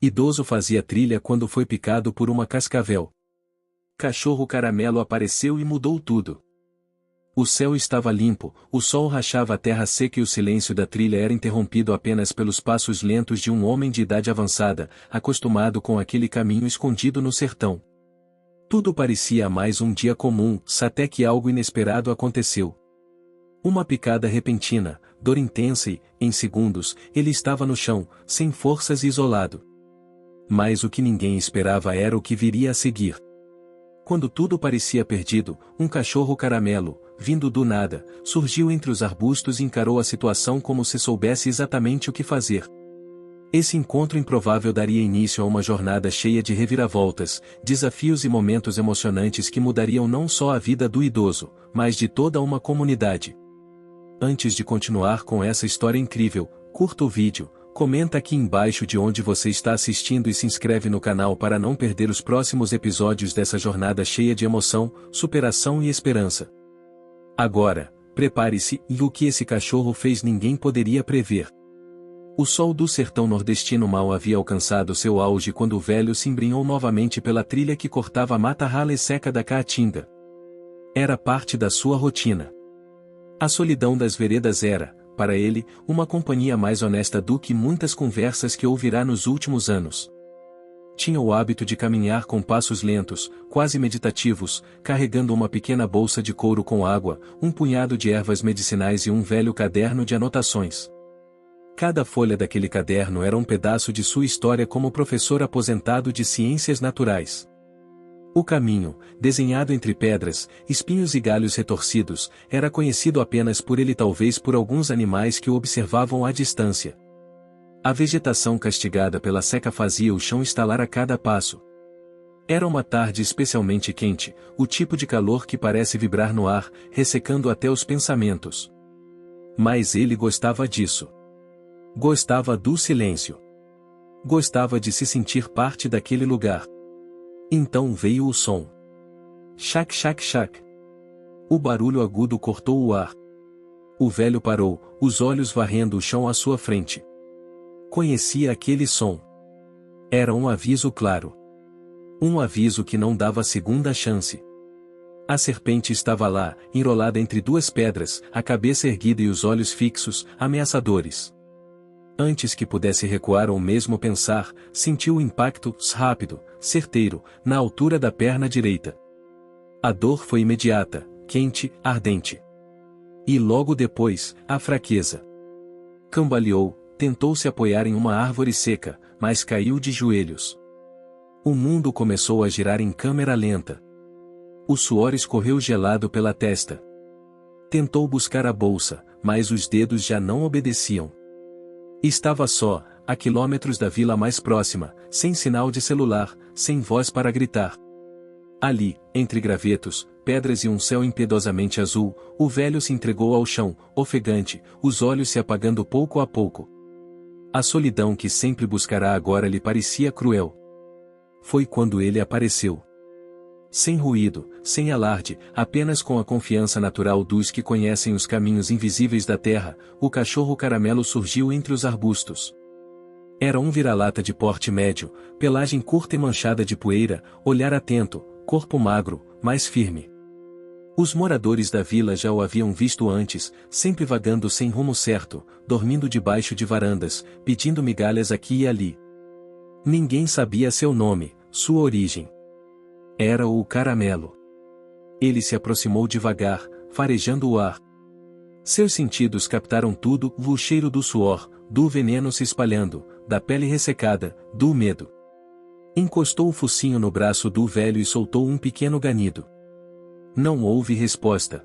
Idoso fazia trilha quando foi picado por uma cascavel. Cachorro Caramelo apareceu e mudou tudo. O céu estava limpo, o sol rachava a terra seca e o silêncio da trilha era interrompido apenas pelos passos lentos de um homem de idade avançada, acostumado com aquele caminho escondido no sertão. Tudo parecia mais um dia comum, até que algo inesperado aconteceu. Uma picada repentina, dor intensa e, em segundos, ele estava no chão, sem forças e isolado. Mas o que ninguém esperava era o que viria a seguir. Quando tudo parecia perdido, um cachorro caramelo, vindo do nada, surgiu entre os arbustos e encarou a situação como se soubesse exatamente o que fazer. Esse encontro improvável daria início a uma jornada cheia de reviravoltas, desafios e momentos emocionantes que mudariam não só a vida do idoso, mas de toda uma comunidade. Antes de continuar com essa história incrível, curta o vídeo, comenta aqui embaixo de onde você está assistindo e se inscreve no canal para não perder os próximos episódios dessa jornada cheia de emoção, superação e esperança. Agora, prepare-se, e o que esse cachorro fez ninguém poderia prever. O sol do sertão nordestino mal havia alcançado seu auge quando o velho se embrenhou novamente pela trilha que cortava a mata rala e seca da Caatinga. Era parte da sua rotina. A solidão das veredas era, para ele, uma companhia mais honesta do que muitas conversas que ouvirá nos últimos anos. Tinha o hábito de caminhar com passos lentos, quase meditativos, carregando uma pequena bolsa de couro com água, um punhado de ervas medicinais e um velho caderno de anotações. Cada folha daquele caderno era um pedaço de sua história como professor aposentado de ciências naturais. O caminho, desenhado entre pedras, espinhos e galhos retorcidos, era conhecido apenas por ele, talvez por alguns animais que o observavam à distância. A vegetação castigada pela seca fazia o chão estalar a cada passo. Era uma tarde especialmente quente, o tipo de calor que parece vibrar no ar, ressecando até os pensamentos. Mas ele gostava disso. Gostava do silêncio. Gostava de se sentir parte daquele lugar. Então veio o som. Chac, chac, chac. O barulho agudo cortou o ar. O velho parou, os olhos varrendo o chão à sua frente. Conhecia aquele som. Era um aviso claro. Um aviso que não dava segunda chance. A serpente estava lá, enrolada entre duas pedras, a cabeça erguida e os olhos fixos, ameaçadores. Antes que pudesse recuar ou mesmo pensar, sentiu o impacto, rápido, certeiro, na altura da perna direita. A dor foi imediata, quente, ardente. E logo depois, a fraqueza. Cambaleou, tentou se apoiar em uma árvore seca, mas caiu de joelhos. O mundo começou a girar em câmera lenta. O suor escorreu gelado pela testa. Tentou buscar a bolsa, mas os dedos já não obedeciam. Estava só, a quilômetros da vila mais próxima, sem sinal de celular, sem voz para gritar. Ali, entre gravetos, pedras e um céu impiedosamente azul, o velho se entregou ao chão, ofegante, os olhos se apagando pouco a pouco. A solidão que sempre buscará agora lhe parecia cruel. Foi quando ele apareceu. Sem ruído, sem alarde, apenas com a confiança natural dos que conhecem os caminhos invisíveis da terra, o cachorro caramelo surgiu entre os arbustos. Era um vira-lata de porte médio, pelagem curta e manchada de poeira, olhar atento, corpo magro, mas firme. Os moradores da vila já o haviam visto antes, sempre vagando sem rumo certo, dormindo debaixo de varandas, pedindo migalhas aqui e ali. Ninguém sabia seu nome, sua origem. Era o caramelo. Ele se aproximou devagar, farejando o ar. Seus sentidos captaram tudo, o cheiro do suor, do veneno se espalhando, da pele ressecada, do medo. Encostou o focinho no braço do velho e soltou um pequeno ganido. Não houve resposta.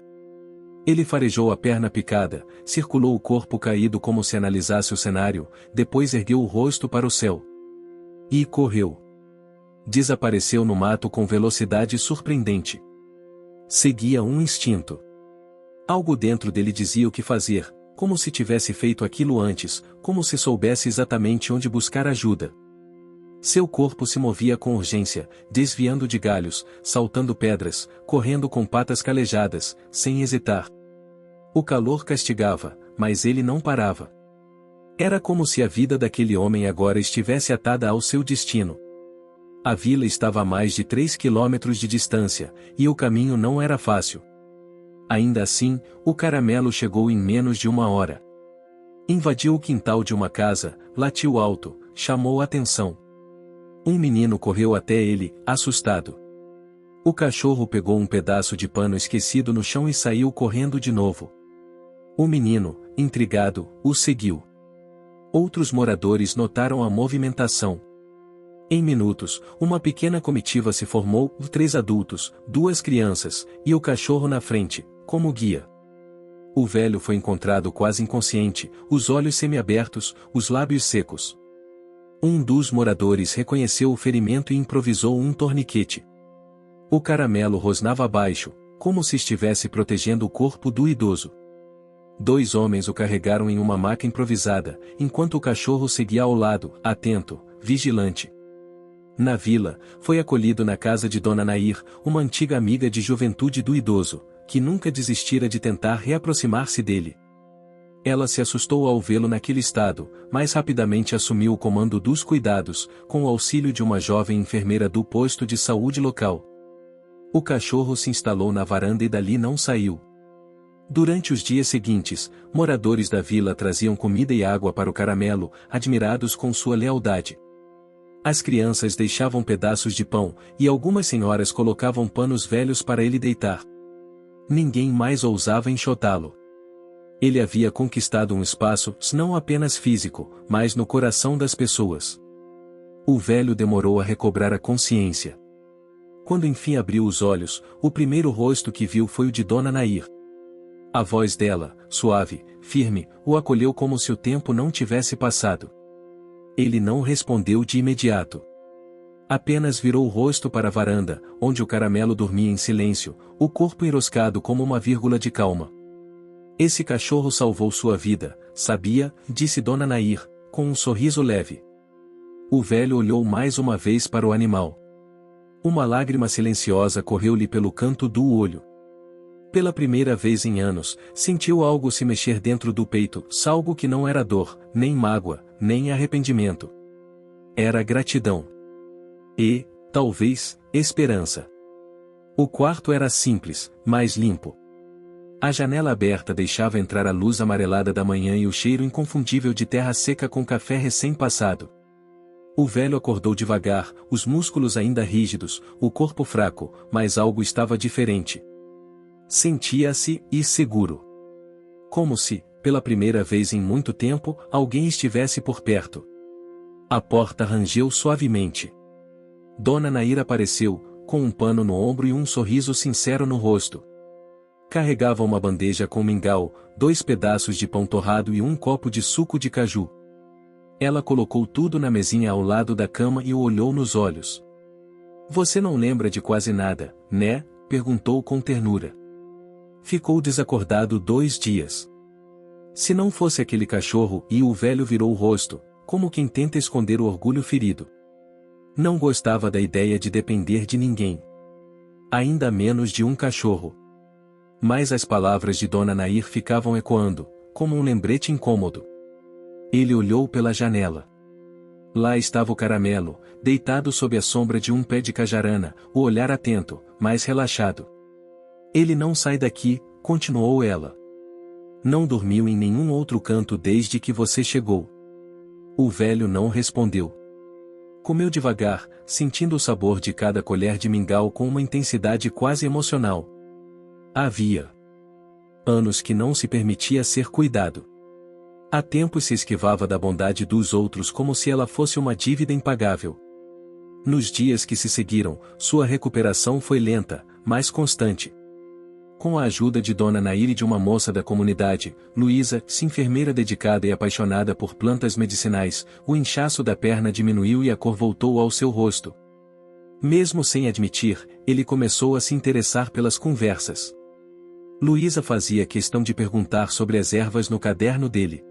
Ele farejou a perna picada, circulou o corpo caído como se analisasse o cenário, depois ergueu o rosto para o céu. E correu. Desapareceu no mato com velocidade surpreendente. Seguia um instinto. Algo dentro dele dizia o que fazer, como se tivesse feito aquilo antes, como se soubesse exatamente onde buscar ajuda. Seu corpo se movia com urgência, desviando de galhos, saltando pedras, correndo com patas calejadas, sem hesitar. O calor castigava, mas ele não parava. Era como se a vida daquele homem agora estivesse atada ao seu destino. A vila estava a mais de 3 quilômetros de distância, e o caminho não era fácil. Ainda assim, o caramelo chegou em menos de 1 hora. Invadiu o quintal de uma casa, latiu alto, chamou a atenção. Um menino correu até ele, assustado. O cachorro pegou um pedaço de pano esquecido no chão e saiu correndo de novo. O menino, intrigado, o seguiu. Outros moradores notaram a movimentação. Em minutos, uma pequena comitiva se formou, 3 adultos, 2 crianças, e o cachorro na frente, como guia. O velho foi encontrado quase inconsciente, os olhos semiabertos, os lábios secos. Um dos moradores reconheceu o ferimento e improvisou um torniquete. O caramelo rosnava abaixo, como se estivesse protegendo o corpo do idoso. 2 homens o carregaram em uma maca improvisada, enquanto o cachorro seguia ao lado, atento, vigilante. Na vila, foi acolhido na casa de Dona Nair, uma antiga amiga de juventude do idoso, que nunca desistira de tentar reaproximar-se dele. Ela se assustou ao vê-lo naquele estado, mas rapidamente assumiu o comando dos cuidados, com o auxílio de uma jovem enfermeira do posto de saúde local. O cachorro se instalou na varanda e dali não saiu. Durante os dias seguintes, moradores da vila traziam comida e água para o caramelo, admirados com sua lealdade. As crianças deixavam pedaços de pão, e algumas senhoras colocavam panos velhos para ele deitar. Ninguém mais ousava enxotá-lo. Ele havia conquistado um espaço, não apenas físico, mas no coração das pessoas. O velho demorou a recobrar a consciência. Quando enfim abriu os olhos, o primeiro rosto que viu foi o de Dona Nair. A voz dela, suave, firme, o acolheu como se o tempo não tivesse passado. Ele não respondeu de imediato. Apenas virou o rosto para a varanda, onde o caramelo dormia em silêncio, o corpo enroscado como uma vírgula de calma. Esse cachorro salvou sua vida, sabia, disse Dona Nair, com um sorriso leve. O velho olhou mais uma vez para o animal. Uma lágrima silenciosa correu-lhe pelo canto do olho. Pela primeira vez em anos, sentiu algo se mexer dentro do peito, algo que não era dor, nem mágoa, nem arrependimento. Era gratidão. E, talvez, esperança. O quarto era simples, mas limpo. A janela aberta deixava entrar a luz amarelada da manhã e o cheiro inconfundível de terra seca com café recém-passado. O velho acordou devagar, os músculos ainda rígidos, o corpo fraco, mas algo estava diferente. Sentia-se seguro. Como se, pela primeira vez em muito tempo, alguém estivesse por perto. A porta rangeu suavemente. Dona Nair apareceu, com um pano no ombro e um sorriso sincero no rosto. Carregava uma bandeja com mingau, 2 pedaços de pão torrado e um copo de suco de caju. Ela colocou tudo na mesinha ao lado da cama e o olhou nos olhos. "Você não lembra de quase nada, né?" perguntou com ternura. Ficou desacordado 2 dias. Se não fosse aquele cachorro, e o velho virou o rosto, como quem tenta esconder o orgulho ferido. Não gostava da ideia de depender de ninguém. Ainda menos de um cachorro. Mas as palavras de Dona Nair ficavam ecoando, como um lembrete incômodo. Ele olhou pela janela. Lá estava o caramelo, deitado sob a sombra de um pé de cajarana, o olhar atento, mas relaxado. "Ele não sai daqui", continuou ela. "Não dormiu em nenhum outro canto desde que você chegou." O velho não respondeu. Comeu devagar, sentindo o sabor de cada colher de mingau com uma intensidade quase emocional. Havia anos que não se permitia ser cuidado. Há tempos se esquivava da bondade dos outros como se ela fosse uma dívida impagável. Nos dias que se seguiram, sua recuperação foi lenta, mas constante. Com a ajuda de Dona Nair e de uma moça da comunidade, Luísa, enfermeira dedicada e apaixonada por plantas medicinais, o inchaço da perna diminuiu e a cor voltou ao seu rosto. Mesmo sem admitir, ele começou a se interessar pelas conversas. Luísa fazia questão de perguntar sobre as ervas no caderno dele.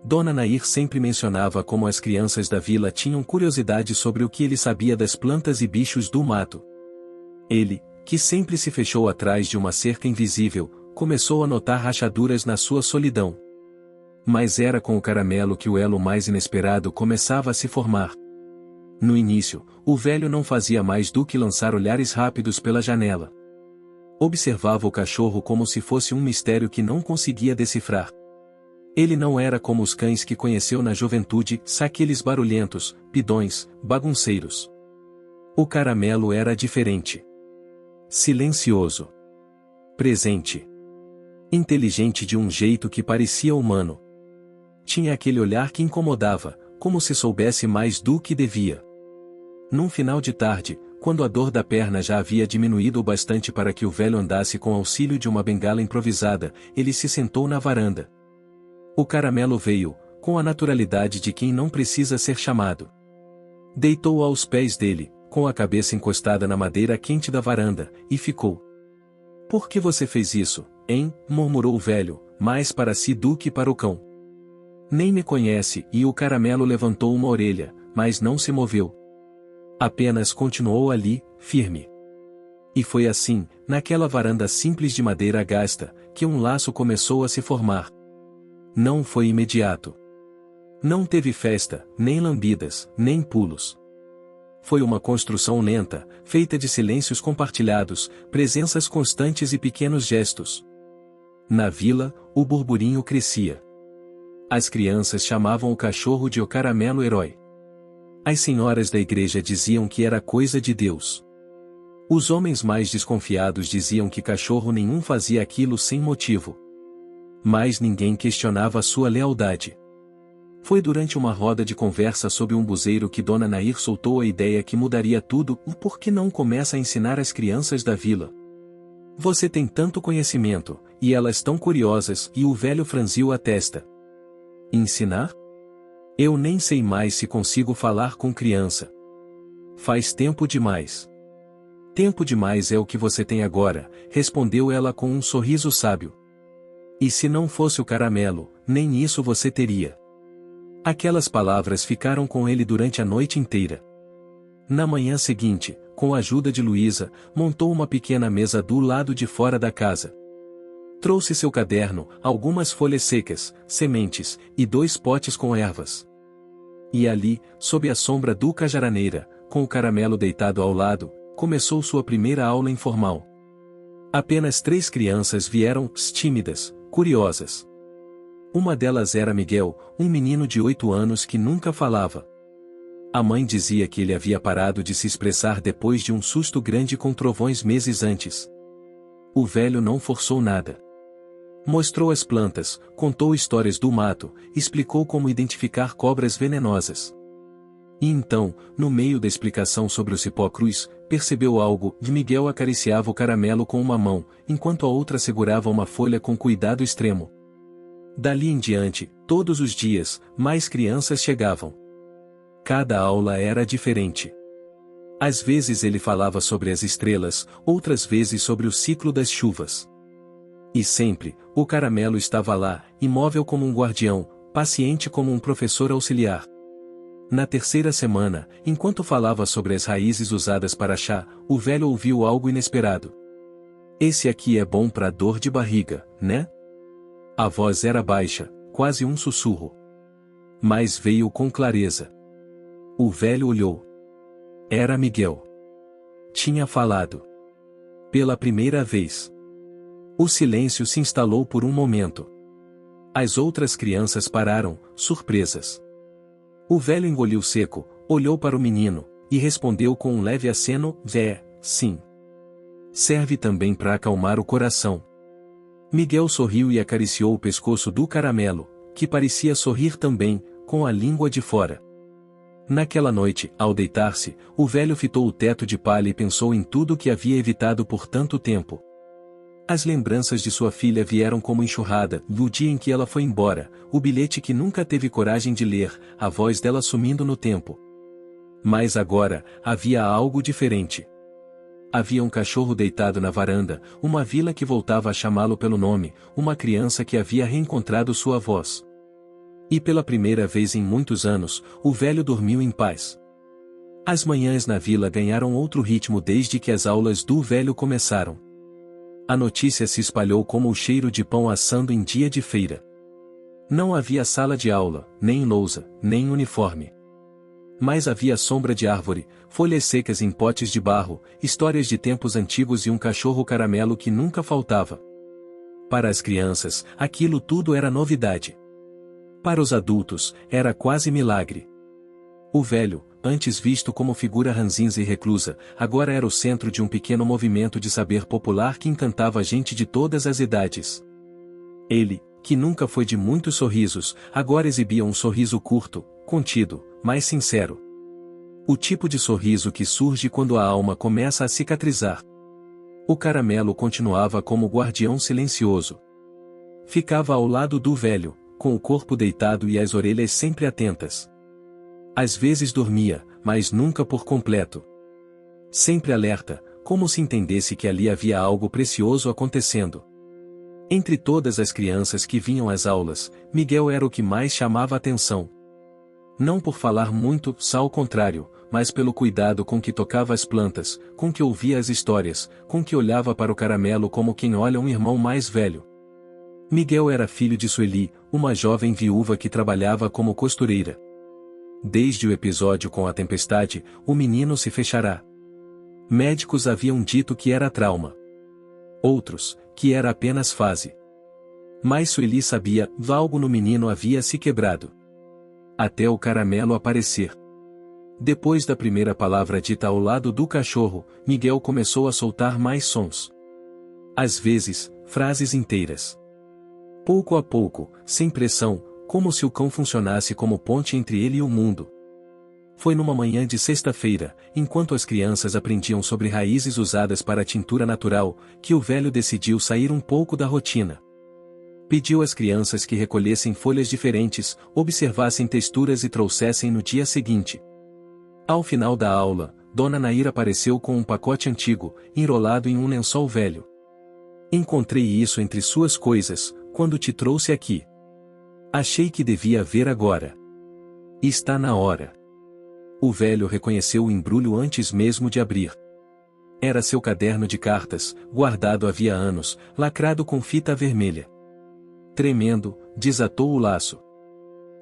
Dona Nair sempre mencionava como as crianças da vila tinham curiosidade sobre o que ele sabia das plantas e bichos do mato. Ele, que sempre se fechou atrás de uma cerca invisível, começou a notar rachaduras na sua solidão. Mas era com o caramelo que o elo mais inesperado começava a se formar. No início, o velho não fazia mais do que lançar olhares rápidos pela janela. Observava o cachorro como se fosse um mistério que não conseguia decifrar. Ele não era como os cães que conheceu na juventude, aqueles barulhentos, pidões, bagunceiros. O caramelo era diferente. Silencioso. Presente. Inteligente de um jeito que parecia humano. Tinha aquele olhar que incomodava, como se soubesse mais do que devia. Num final de tarde, quando a dor da perna já havia diminuído o bastante para que o velho andasse com auxílio de uma bengala improvisada, ele se sentou na varanda. O caramelo veio, com a naturalidade de quem não precisa ser chamado. Deitou aos pés dele, com a cabeça encostada na madeira quente da varanda, e ficou. "Por que você fez isso, hein?" murmurou o velho, mais para si do que para o cão. "Nem me conhece", e o caramelo levantou uma orelha, mas não se moveu. Apenas continuou ali, firme. E foi assim, naquela varanda simples de madeira gasta, que um laço começou a se formar. Não foi imediato. Não teve festa, nem lambidas, nem pulos. Foi uma construção lenta, feita de silêncios compartilhados, presenças constantes e pequenos gestos. Na vila, o burburinho crescia. As crianças chamavam o cachorro de o caramelo herói. As senhoras da igreja diziam que era coisa de Deus. Os homens mais desconfiados diziam que cachorro nenhum fazia aquilo sem motivo. Mas ninguém questionava sua lealdade. Foi durante uma roda de conversa sob um buzeiro que Dona Nair soltou a ideia que mudaria tudo. Por que não começa a ensinar as crianças da vila? Você tem tanto conhecimento, e elas tão curiosas, e o velho franziu a testa. Ensinar? Eu nem sei mais se consigo falar com criança. Faz tempo demais. Tempo demais é o que você tem agora, respondeu ela com um sorriso sábio. E se não fosse o caramelo, nem isso você teria. Aquelas palavras ficaram com ele durante a noite inteira. Na manhã seguinte, com a ajuda de Luísa, montou uma pequena mesa do lado de fora da casa. Trouxe seu caderno, algumas folhas secas, sementes, e 2 potes com ervas. E ali, sob a sombra do cajaraneira, com o caramelo deitado ao lado, começou sua primeira aula informal. Apenas 3 crianças vieram, tímidas, curiosas. Uma delas era Miguel, um menino de 8 anos que nunca falava. A mãe dizia que ele havia parado de se expressar depois de um susto grande com trovões meses antes. O velho não forçou nada. Mostrou as plantas, contou histórias do mato, explicou como identificar cobras venenosas. E então, no meio da explicação sobre o cipó cruz, percebeu algo, e Miguel acariciava o caramelo com uma mão, enquanto a outra segurava uma folha com cuidado extremo. Dali em diante, todos os dias, mais crianças chegavam. Cada aula era diferente. Às vezes ele falava sobre as estrelas, outras vezes sobre o ciclo das chuvas. E sempre, o caramelo estava lá, imóvel como um guardião, paciente como um professor auxiliar. Na terceira semana, enquanto falava sobre as raízes usadas para chá, o velho ouviu algo inesperado. "Esse aqui é bom para dor de barriga, né?" A voz era baixa, quase um sussurro. Mas veio com clareza. O velho olhou. Era Miguel. Tinha falado. Pela primeira vez. O silêncio se instalou por um momento. As outras crianças pararam, surpresas. O velho engoliu seco, olhou para o menino, e respondeu com um leve aceno, sim. Serve também para acalmar o coração. Miguel sorriu e acariciou o pescoço do caramelo, que parecia sorrir também, com a língua de fora. Naquela noite, ao deitar-se, o velho fitou o teto de palha e pensou em tudo que havia evitado por tanto tempo. As lembranças de sua filha vieram como enxurrada, no dia em que ela foi embora, o bilhete que nunca teve coragem de ler, a voz dela sumindo no tempo. Mas agora, havia algo diferente. Havia um cachorro deitado na varanda, uma vila que voltava a chamá-lo pelo nome, uma criança que havia reencontrado sua voz. E pela primeira vez em muitos anos, o velho dormiu em paz. As manhãs na vila ganharam outro ritmo desde que as aulas do velho começaram. A notícia se espalhou como o cheiro de pão assando em dia de feira. Não havia sala de aula, nem lousa, nem uniforme. Mas havia sombra de árvore, folhas secas em potes de barro, histórias de tempos antigos e um cachorro caramelo que nunca faltava. Para as crianças, aquilo tudo era novidade. Para os adultos, era quase milagre. O velho, antes visto como figura ranzinza e reclusa, agora era o centro de um pequeno movimento de saber popular que encantava gente de todas as idades. Ele, que nunca foi de muitos sorrisos, agora exibia um sorriso curto, contido, mas sincero. O tipo de sorriso que surge quando a alma começa a cicatrizar. O caramelo continuava como guardião silencioso. Ficava ao lado do velho, com o corpo deitado e as orelhas sempre atentas. Às vezes dormia, mas nunca por completo. Sempre alerta, como se entendesse que ali havia algo precioso acontecendo. Entre todas as crianças que vinham às aulas, Miguel era o que mais chamava atenção. Não por falar muito, ao contrário, mas pelo cuidado com que tocava as plantas, com que ouvia as histórias, com que olhava para o caramelo como quem olha um irmão mais velho. Miguel era filho de Sueli, uma jovem viúva que trabalhava como costureira. Desde o episódio com a tempestade, o menino se fechará. Médicos haviam dito que era trauma. Outros, que era apenas fase. Mas Sueli sabia, algo no menino havia se quebrado. Até o caramelo aparecer. Depois da primeira palavra dita ao lado do cachorro, Miguel começou a soltar mais sons. Às vezes, frases inteiras. Pouco a pouco, sem pressão, como se o cão funcionasse como ponte entre ele e o mundo. Foi numa manhã de sexta-feira, enquanto as crianças aprendiam sobre raízes usadas para a tintura natural, que o velho decidiu sair um pouco da rotina. Pediu às crianças que recolhessem folhas diferentes, observassem texturas e trouxessem no dia seguinte. Ao final da aula, Dona Naira apareceu com um pacote antigo, enrolado em um lençol velho. Encontrei isso entre suas coisas, quando te trouxe aqui. Achei que devia ver agora. Está na hora. O velho reconheceu o embrulho antes mesmo de abrir. Era seu caderno de cartas, guardado havia anos, lacrado com fita vermelha. Tremendo, desatou o laço.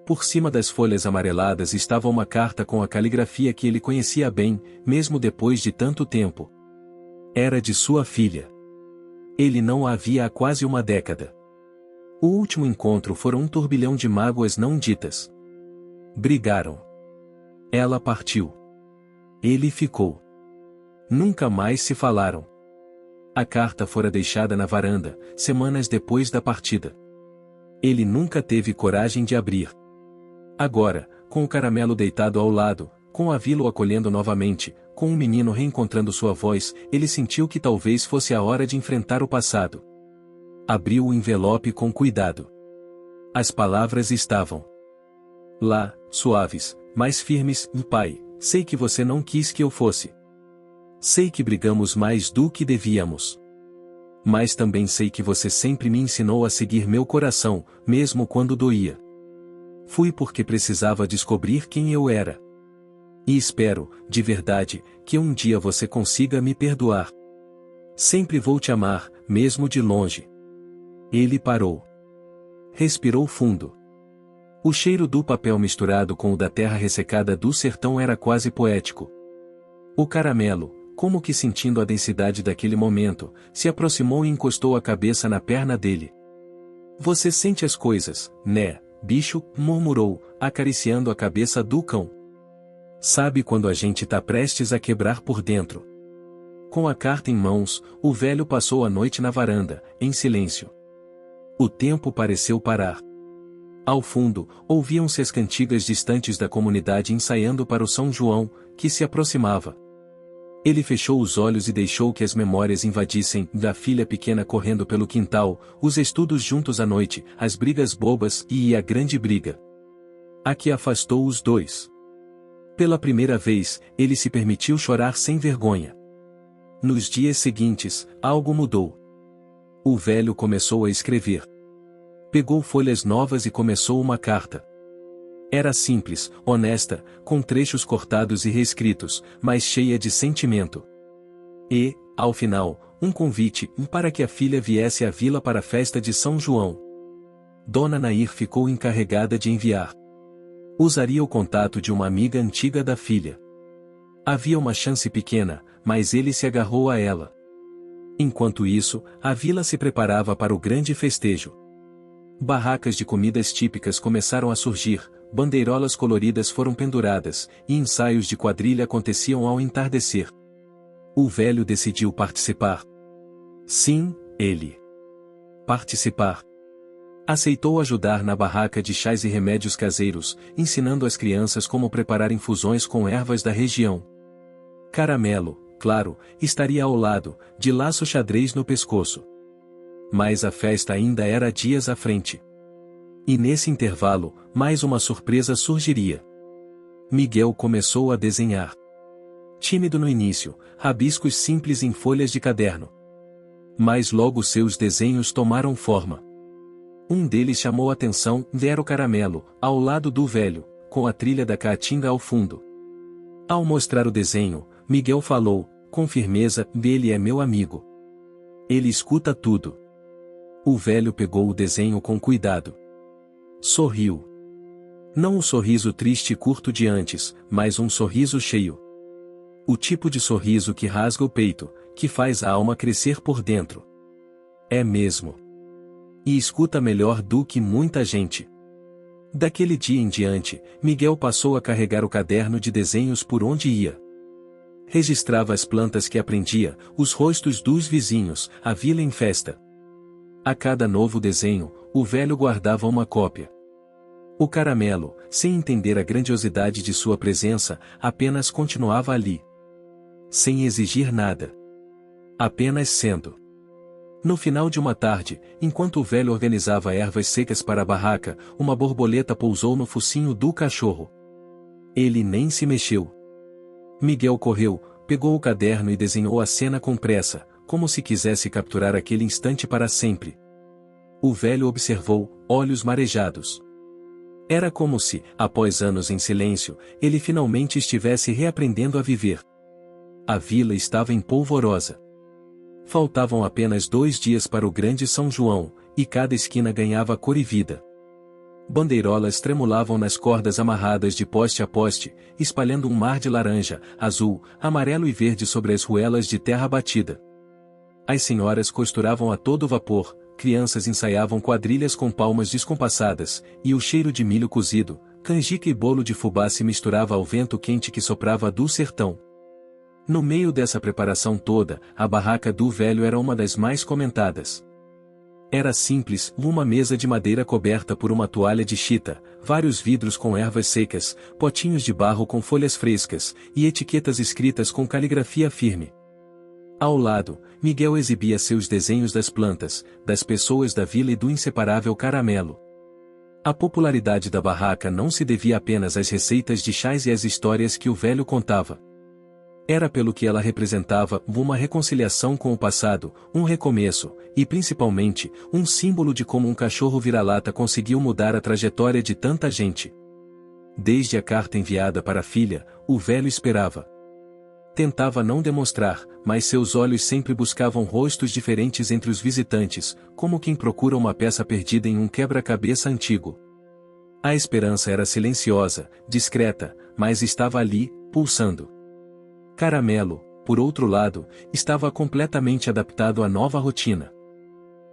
Por cima das folhas amareladas estava uma carta com a caligrafia que ele conhecia bem, mesmo depois de tanto tempo. Era de sua filha. Ele não a via há quase uma década. O último encontro foram um turbilhão de mágoas não ditas. Brigaram. Ela partiu. Ele ficou. Nunca mais se falaram. A carta fora deixada na varanda, semanas depois da partida. Ele nunca teve coragem de abrir. Agora, com o caramelo deitado ao lado, com a vila o acolhendo novamente, com o menino reencontrando sua voz, ele sentiu que talvez fosse a hora de enfrentar o passado. Abriu o envelope com cuidado. As palavras estavam lá, suaves, mais firmes. Pai, sei que você não quis que eu fosse. Sei que brigamos mais do que devíamos. Mas também sei que você sempre me ensinou a seguir meu coração, mesmo quando doía. Fui porque precisava descobrir quem eu era. E espero, de verdade, que um dia você consiga me perdoar. Sempre vou te amar, mesmo de longe. Ele parou. Respirou fundo. O cheiro do papel misturado com o da terra ressecada do sertão era quase poético. O caramelo, como que sentindo a densidade daquele momento, se aproximou e encostou a cabeça na perna dele. Você sente as coisas, né, bicho? Murmurou, acariciando a cabeça do cão. Sabe quando a gente tá prestes a quebrar por dentro. Com a carta em mãos, o velho passou a noite na varanda, em silêncio. O tempo pareceu parar. Ao fundo, ouviam-se as cantigas distantes da comunidade ensaiando para o São João, que se aproximava. Ele fechou os olhos e deixou que as memórias invadissem, da filha pequena correndo pelo quintal, os estudos juntos à noite, as brigas bobas e a grande briga. A que afastou os dois. Pela primeira vez, ele se permitiu chorar sem vergonha. Nos dias seguintes, algo mudou. O velho começou a escrever. Pegou folhas novas e começou uma carta. Era simples, honesta, com trechos cortados e reescritos, mas cheia de sentimento. E, ao final, um convite para que a filha viesse à vila para a festa de São João. Dona Nair ficou encarregada de enviar. Usaria o contato de uma amiga antiga da filha. Havia uma chance pequena, mas ele se agarrou a ela. Enquanto isso, a vila se preparava para o grande festejo. Barracas de comidas típicas começaram a surgir, bandeirolas coloridas foram penduradas, e ensaios de quadrilha aconteciam ao entardecer. O velho decidiu participar. Sim, ele. Participar. Aceitou ajudar na barraca de chás e remédios caseiros, ensinando às crianças como preparar infusões com ervas da região. Caramelo, claro, estaria ao lado, de laço xadrez no pescoço. Mas a festa ainda era dias à frente. E nesse intervalo, mais uma surpresa surgiria. Miguel começou a desenhar. Tímido no início, rabiscos simples em folhas de caderno. Mas logo seus desenhos tomaram forma. Um deles chamou a atenção, era o Caramelo, ao lado do velho, com a trilha da caatinga ao fundo. Ao mostrar o desenho, Miguel falou, com firmeza, ele é meu amigo. Ele escuta tudo. O velho pegou o desenho com cuidado. Sorriu. Não o sorriso triste e curto de antes, mas um sorriso cheio. O tipo de sorriso que rasga o peito, que faz a alma crescer por dentro. É mesmo. E escuta melhor do que muita gente. Daquele dia em diante, Miguel passou a carregar o caderno de desenhos por onde ia. Registrava as plantas que aprendia, os rostos dos vizinhos, a vila em festa. A cada novo desenho, o velho guardava uma cópia. O Caramelo, sem entender a grandiosidade de sua presença, apenas continuava ali. Sem exigir nada. Apenas sendo. No final de uma tarde, enquanto o velho organizava ervas secas para a barraca, uma borboleta pousou no focinho do cachorro. Ele nem se mexeu. Miguel correu, pegou o caderno e desenhou a cena com pressa, como se quisesse capturar aquele instante para sempre. O velho observou, olhos marejados. Era como se, após anos em silêncio, ele finalmente estivesse reaprendendo a viver. A vila estava em polvorosa. Faltavam apenas 2 dias para o grande São João, e cada esquina ganhava cor e vida. Bandeirolas tremulavam nas cordas amarradas de poste a poste, espalhando um mar de laranja, azul, amarelo e verde sobre as ruelas de terra batida. As senhoras costuravam a todo vapor, crianças ensaiavam quadrilhas com palmas descompassadas, e o cheiro de milho cozido, canjica e bolo de fubá se misturava ao vento quente que soprava do sertão. No meio dessa preparação toda, a barraca do velho era uma das mais comentadas. Era simples, uma mesa de madeira coberta por uma toalha de chita, vários vidros com ervas secas, potinhos de barro com folhas frescas, e etiquetas escritas com caligrafia firme. Ao lado, Miguel exibia seus desenhos das plantas, das pessoas da vila e do inseparável Caramelo. A popularidade da barraca não se devia apenas às receitas de chás e às histórias que o velho contava. Era pelo que ela representava, uma reconciliação com o passado, um recomeço, e principalmente, um símbolo de como um cachorro vira-lata conseguiu mudar a trajetória de tanta gente. Desde a carta enviada para a filha, o velho esperava. Tentava não demonstrar, mas seus olhos sempre buscavam rostos diferentes entre os visitantes, como quem procura uma peça perdida em um quebra-cabeça antigo. A esperança era silenciosa, discreta, mas estava ali, pulsando. Caramelo, por outro lado, estava completamente adaptado à nova rotina.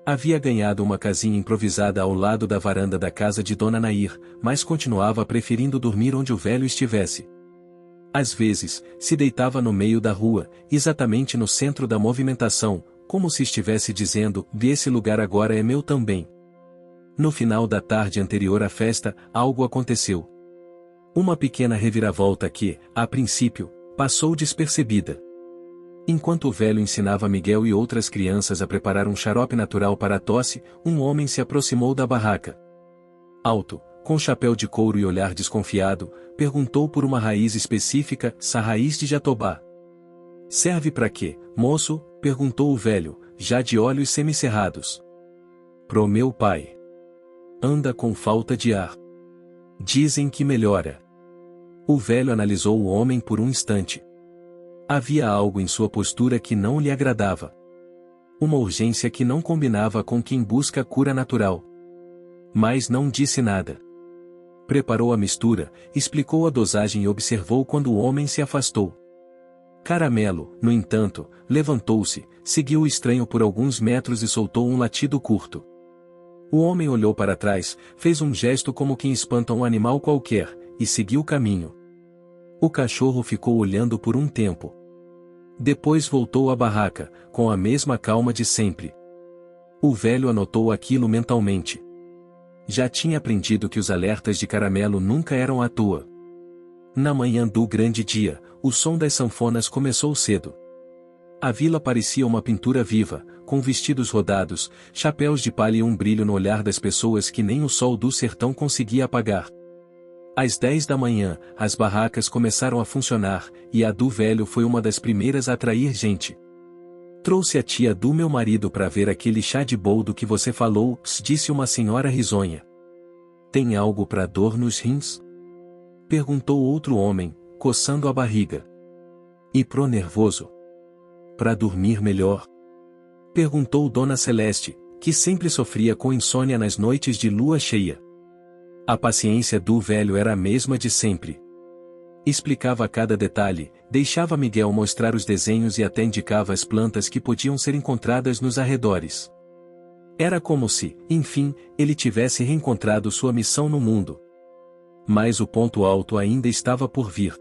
Havia ganhado uma casinha improvisada ao lado da varanda da casa de Dona Nair, mas continuava preferindo dormir onde o velho estivesse. Às vezes, se deitava no meio da rua, exatamente no centro da movimentação, como se estivesse dizendo, esse lugar agora é meu também. No final da tarde anterior à festa, algo aconteceu. Uma pequena reviravolta que, a princípio, passou despercebida. Enquanto o velho ensinava Miguel e outras crianças a preparar um xarope natural para a tosse, um homem se aproximou da barraca. Alto, com chapéu de couro e olhar desconfiado, perguntou por uma raiz específica, a raiz de jatobá. Serve para quê, moço? Perguntou o velho, já de olhos semicerrados. Pro meu pai. Anda com falta de ar. Dizem que melhora. O velho analisou o homem por um instante. Havia algo em sua postura que não lhe agradava. Uma urgência que não combinava com quem busca cura natural. Mas não disse nada. Preparou a mistura, explicou a dosagem e observou quando o homem se afastou. Caramelo, no entanto, levantou-se, seguiu o estranho por alguns metros e soltou um latido curto. O homem olhou para trás, fez um gesto como quem espanta um animal qualquer, e seguiu o caminho. O cachorro ficou olhando por um tempo. Depois voltou à barraca, com a mesma calma de sempre. O velho anotou aquilo mentalmente. Já tinha aprendido que os alertas de Caramelo nunca eram à toa. Na manhã do grande dia, o som das sanfonas começou cedo. A vila parecia uma pintura viva, com vestidos rodados, chapéus de palha e um brilho no olhar das pessoas que nem o sol do sertão conseguia apagar. Às 10 da manhã, as barracas começaram a funcionar, e a do velho foi uma das primeiras a atrair gente. Trouxe a tia do meu marido para ver aquele chá de boldo que você falou, disse uma senhora risonha. Tem algo para dor nos rins? Perguntou outro homem, coçando a barriga. E pro nervoso? Para dormir melhor? Perguntou Dona Celeste, que sempre sofria com insônia nas noites de lua cheia. A paciência do velho era a mesma de sempre. Explicava cada detalhe, deixava Miguel mostrar os desenhos e até indicava as plantas que podiam ser encontradas nos arredores. Era como se, enfim, ele tivesse reencontrado sua missão no mundo. Mas o ponto alto ainda estava por vir.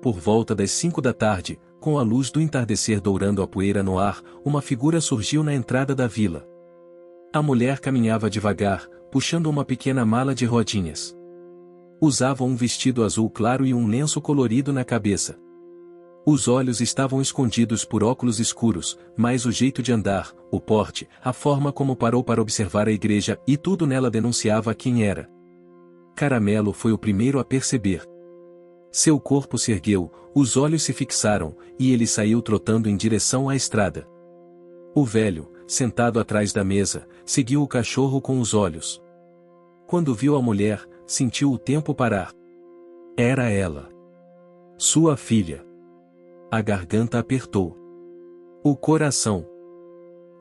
Por volta das 5 da tarde, com a luz do entardecer dourando a poeira no ar, uma figura surgiu na entrada da vila. A mulher caminhava devagar, puxando uma pequena mala de rodinhas. Usava um vestido azul claro e um lenço colorido na cabeça. Os olhos estavam escondidos por óculos escuros, mas o jeito de andar, o porte, a forma como parou para observar a igreja e tudo nela denunciava quem era. Caramelo foi o primeiro a perceber. Seu corpo se ergueu, os olhos se fixaram, e ele saiu trotando em direção à estrada. O velho, sentado atrás da mesa, seguiu o cachorro com os olhos. Quando viu a mulher, sentiu o tempo parar. Era ela. Sua filha. A garganta apertou. O coração,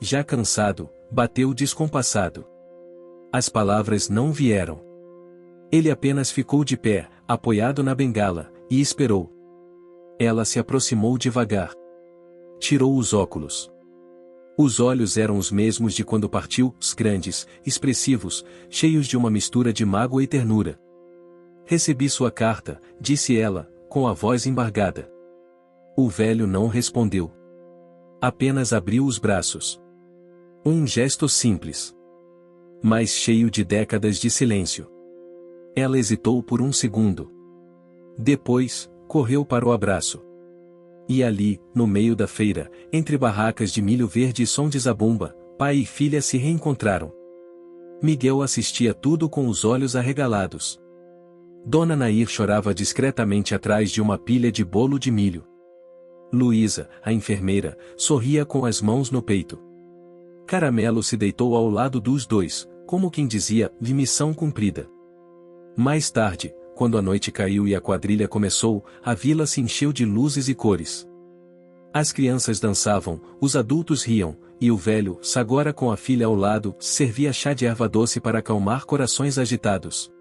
já cansado, bateu descompassado. As palavras não vieram. Ele apenas ficou de pé, apoiado na bengala, e esperou. Ela se aproximou devagar. Tirou os óculos. Os olhos eram os mesmos de quando partiu, grandes, expressivos, cheios de uma mistura de mágoa e ternura. Recebi sua carta, disse ela, com a voz embargada. O velho não respondeu. Apenas abriu os braços. Um gesto simples, mas cheio de décadas de silêncio. Ela hesitou por um segundo. Depois, correu para o abraço. E ali, no meio da feira, entre barracas de milho verde e som de zabumba, pai e filha se reencontraram. Miguel assistia tudo com os olhos arregalados. Dona Nair chorava discretamente atrás de uma pilha de bolo de milho. Luísa, a enfermeira, sorria com as mãos no peito. Caramelo se deitou ao lado dos dois, como quem dizia, de missão cumprida. Mais tarde, quando a noite caiu e a quadrilha começou, a vila se encheu de luzes e cores. As crianças dançavam, os adultos riam, e o velho, agora com a filha ao lado, servia chá de erva doce para acalmar corações agitados.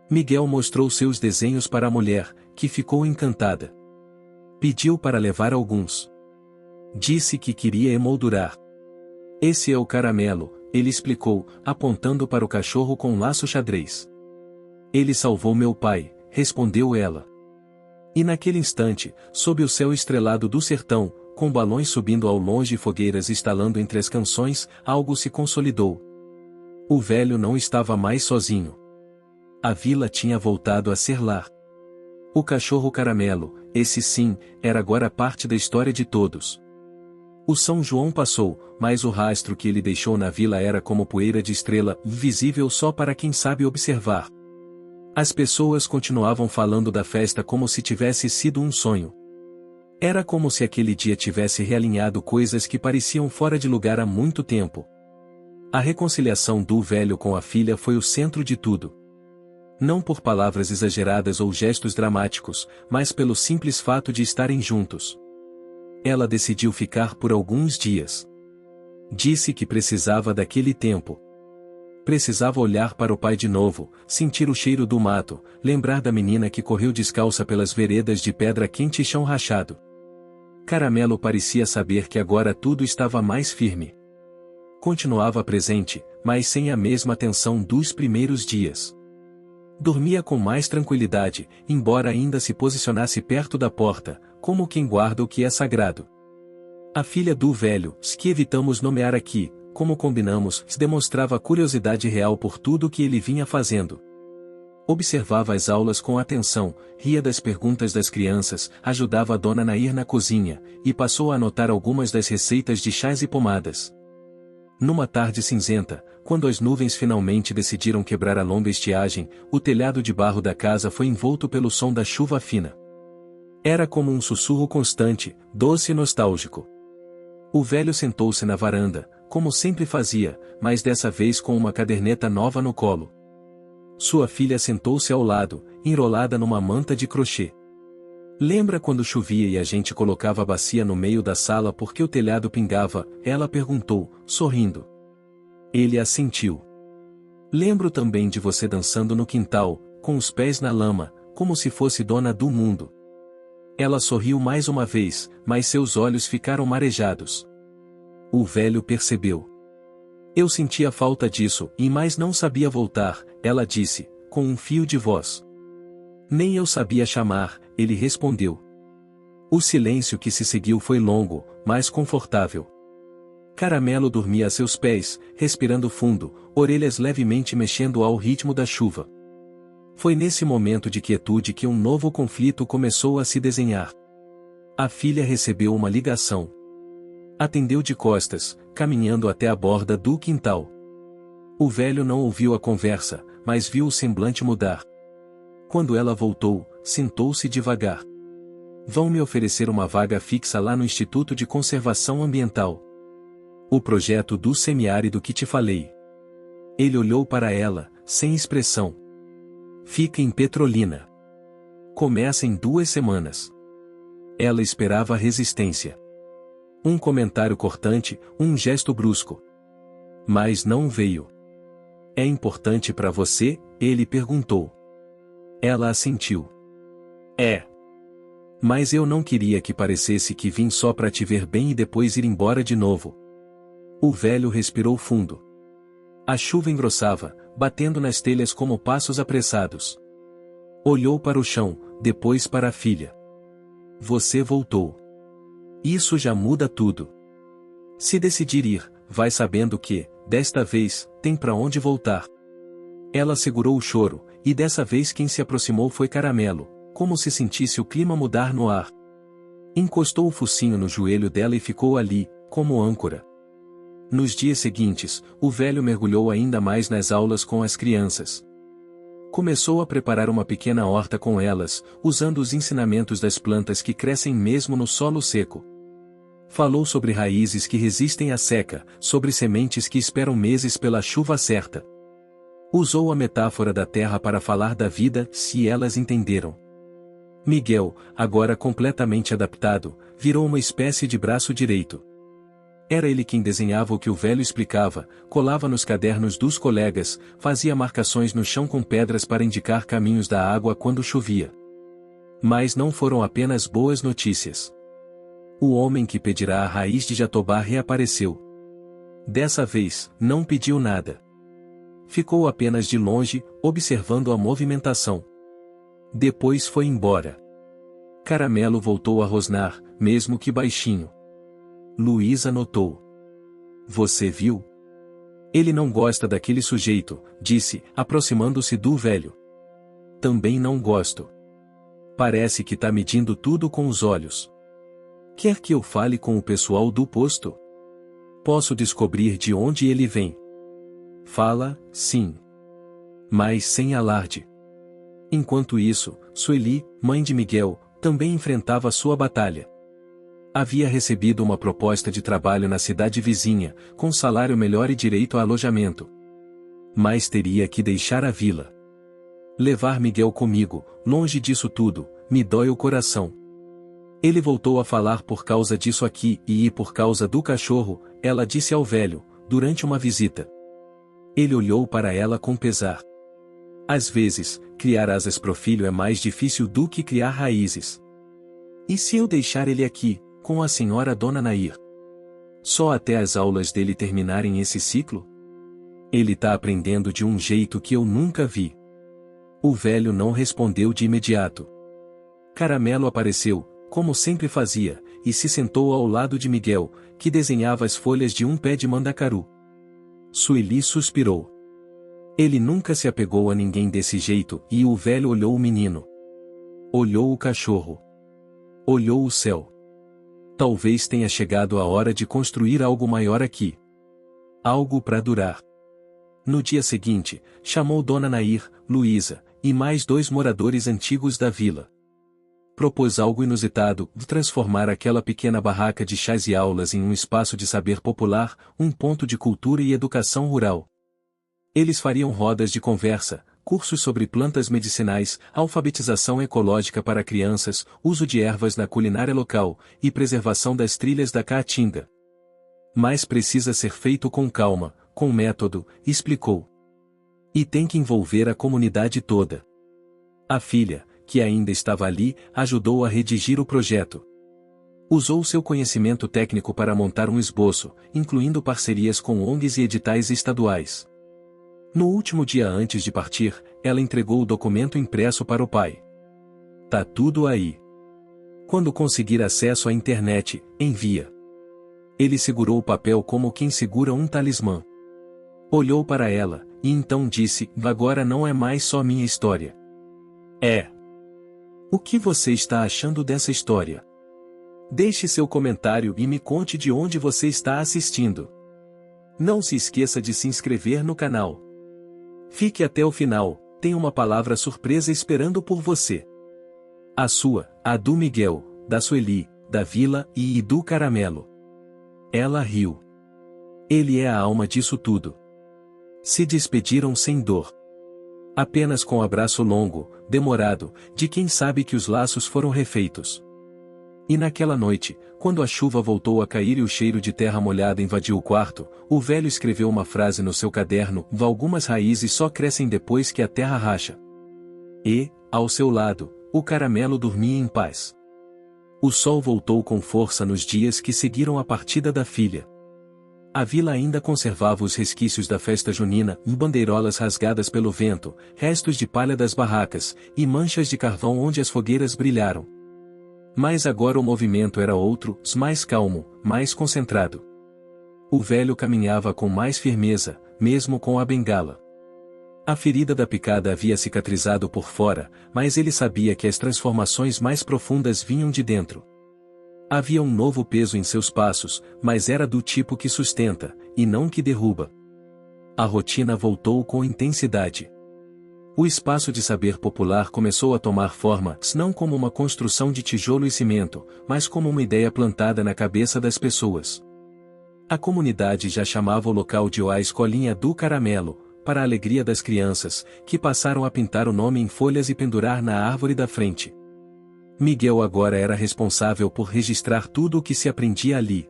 Miguel mostrou seus desenhos para a mulher, que ficou encantada. Pediu para levar alguns. Disse que queria emoldurar. Esse é o Caramelo, ele explicou, apontando para o cachorro com um laço xadrez. Ele salvou meu pai, respondeu ela. E naquele instante, sob o céu estrelado do sertão, com balões subindo ao longe e fogueiras estalando entre as canções, algo se consolidou. O velho não estava mais sozinho. A vila tinha voltado a ser lar. O cachorro Caramelo, esse sim, era agora parte da história de todos. O São João passou, mas o rastro que ele deixou na vila era como poeira de estrela, visível só para quem sabe observar. As pessoas continuavam falando da festa como se tivesse sido um sonho. Era como se aquele dia tivesse realinhado coisas que pareciam fora de lugar há muito tempo. A reconciliação do velho com a filha foi o centro de tudo. Não por palavras exageradas ou gestos dramáticos, mas pelo simples fato de estarem juntos. Ela decidiu ficar por alguns dias. Disse que precisava daquele tempo. Precisava olhar para o pai de novo, sentir o cheiro do mato, lembrar da menina que correu descalça pelas veredas de pedra quente e chão rachado. Caramelo parecia saber que agora tudo estava mais firme. Continuava presente, mas sem a mesma tensão dos primeiros dias. Dormia com mais tranquilidade, embora ainda se posicionasse perto da porta, como quem guarda o que é sagrado. A filha do velho, que evitamos nomear aqui, como combinamos, demonstrava curiosidade real por tudo o que ele vinha fazendo. Observava as aulas com atenção, ria das perguntas das crianças, ajudava a dona Nair na cozinha, e passou a anotar algumas das receitas de chás e pomadas. Numa tarde cinzenta, quando as nuvens finalmente decidiram quebrar a longa estiagem, o telhado de barro da casa foi envolto pelo som da chuva fina. Era como um sussurro constante, doce e nostálgico. O velho sentou-se na varanda, como sempre fazia, mas dessa vez com uma caderneta nova no colo. Sua filha sentou-se ao lado, enrolada numa manta de crochê. Lembra quando chovia e a gente colocava a bacia no meio da sala porque o telhado pingava? Ela perguntou, sorrindo. Ele assentiu. Lembro também de você dançando no quintal, com os pés na lama, como se fosse dona do mundo. Ela sorriu mais uma vez, mas seus olhos ficaram marejados. O velho percebeu. Eu sentia falta disso, mas não sabia voltar, ela disse, com um fio de voz. Nem eu sabia chamar, ele respondeu. O silêncio que se seguiu foi longo, mas confortável. Caramelo dormia a seus pés, respirando fundo, orelhas levemente mexendo ao ritmo da chuva. Foi nesse momento de quietude que um novo conflito começou a se desenhar. A filha recebeu uma ligação. Atendeu de costas, caminhando até a borda do quintal. O velho não ouviu a conversa, mas viu o semblante mudar. Quando ela voltou, sentou-se devagar. Vão me oferecer uma vaga fixa lá no Instituto de Conservação Ambiental. O projeto do semiárido que te falei. Ele olhou para ela, sem expressão. Fica em Petrolina. Começa em 2 semanas. Ela esperava resistência. Um comentário cortante, um gesto brusco. Mas não veio. É importante para você? Ele perguntou. Ela assentiu. É. Mas eu não queria que parecesse que vim só para te ver bem e depois ir embora de novo. O velho respirou fundo. A chuva engrossava, batendo nas telhas como passos apressados. Olhou para o chão, depois para a filha. Você voltou. Isso já muda tudo. Se decidir ir, vai sabendo que, desta vez, tem para onde voltar. Ela segurou o choro, e dessa vez quem se aproximou foi Caramelo, como se sentisse o clima mudar no ar. Encostou o focinho no joelho dela e ficou ali, como âncora. Nos dias seguintes, o velho mergulhou ainda mais nas aulas com as crianças. Começou a preparar uma pequena horta com elas, usando os ensinamentos das plantas que crescem mesmo no solo seco. Falou sobre raízes que resistem à seca, sobre sementes que esperam meses pela chuva certa. Usou a metáfora da terra para falar da vida, se elas entenderam. Miguel, agora completamente adaptado, virou uma espécie de braço direito. Era ele quem desenhava o que o velho explicava, colava nos cadernos dos colegas, fazia marcações no chão com pedras para indicar caminhos da água quando chovia. Mas não foram apenas boas notícias. O homem que pedirá a raiz de Jatobá reapareceu. Dessa vez, não pediu nada. Ficou apenas de longe, observando a movimentação. Depois foi embora. Caramelo voltou a rosnar, mesmo que baixinho. Luísa notou. Você viu? Ele não gosta daquele sujeito, disse, aproximando-se do velho. Também não gosto. Parece que tá medindo tudo com os olhos. Quer que eu fale com o pessoal do posto? Posso descobrir de onde ele vem. Fala, sim. Mas sem alarde. Enquanto isso, Sueli, mãe de Miguel, também enfrentava sua batalha. Havia recebido uma proposta de trabalho na cidade vizinha, com salário melhor e direito a alojamento. Mas teria que deixar a vila. Levar Miguel comigo, longe disso tudo, me dói o coração. Ele voltou a falar por causa disso aqui, e por causa do cachorro, ela disse ao velho, durante uma visita. Ele olhou para ela com pesar. Às vezes, criar asas pro filho é mais difícil do que criar raízes. E se eu deixar ele aqui, com a senhora Dona Nair? Só até as aulas dele terminarem esse ciclo? Ele tá aprendendo de um jeito que eu nunca vi. O velho não respondeu de imediato. Caramelo apareceu, como sempre fazia, e se sentou ao lado de Miguel, que desenhava as folhas de um pé de mandacaru. Sueli suspirou. Ele nunca se apegou a ninguém desse jeito, e o velho olhou o menino. Olhou o cachorro. Olhou o céu. Talvez tenha chegado a hora de construir algo maior aqui. Algo para durar. No dia seguinte, chamou Dona Nair, Luísa, e mais 2 moradores antigos da vila. Propôs algo inusitado, transformar aquela pequena barraca de chás e aulas em um espaço de saber popular, um ponto de cultura e educação rural. Eles fariam rodas de conversa, cursos sobre plantas medicinais, alfabetização ecológica para crianças, uso de ervas na culinária local, e preservação das trilhas da Caatinga. Mas precisa ser feito com calma, com método, explicou. E tem que envolver a comunidade toda. A filha, que ainda estava ali, ajudou a redigir o projeto. Usou seu conhecimento técnico para montar um esboço, incluindo parcerias com ONGs e editais estaduais. No último dia antes de partir, ela entregou o documento impresso para o pai. Tá tudo aí. Quando conseguir acesso à internet, envia. Ele segurou o papel como quem segura um talismã. Olhou para ela, e então disse: agora não é mais só minha história. É. O que você está achando dessa história? Deixe seu comentário e me conte de onde você está assistindo. Não se esqueça de se inscrever no canal. Fique até o final, tem uma palavra surpresa esperando por você. A sua, a do Miguel, da Sueli, da Vila e do Caramelo. Ela riu. Ele é a alma disso tudo. Se despediram sem dor. Apenas com abraço longo, demorado, de quem sabe que os laços foram refeitos. E naquela noite, quando a chuva voltou a cair e o cheiro de terra molhada invadiu o quarto, o velho escreveu uma frase no seu caderno: algumas raízes só crescem depois que a terra racha. E, ao seu lado, o Caramelo dormia em paz. O sol voltou com força nos dias que seguiram a partida da filha. A vila ainda conservava os resquícios da festa junina, bandeirolas rasgadas pelo vento, restos de palha das barracas, e manchas de carvão onde as fogueiras brilharam. Mas agora o movimento era outro, mais calmo, mais concentrado. O velho caminhava com mais firmeza, mesmo com a bengala. A ferida da picada havia cicatrizado por fora, mas ele sabia que as transformações mais profundas vinham de dentro. Havia um novo peso em seus passos, mas era do tipo que sustenta, e não que derruba. A rotina voltou com intensidade. O espaço de saber popular começou a tomar forma, não como uma construção de tijolo e cimento, mas como uma ideia plantada na cabeça das pessoas. A comunidade já chamava o local de a Escolinha do Caramelo, para a alegria das crianças, que passaram a pintar o nome em folhas e pendurar na árvore da frente. Miguel agora era responsável por registrar tudo o que se aprendia ali.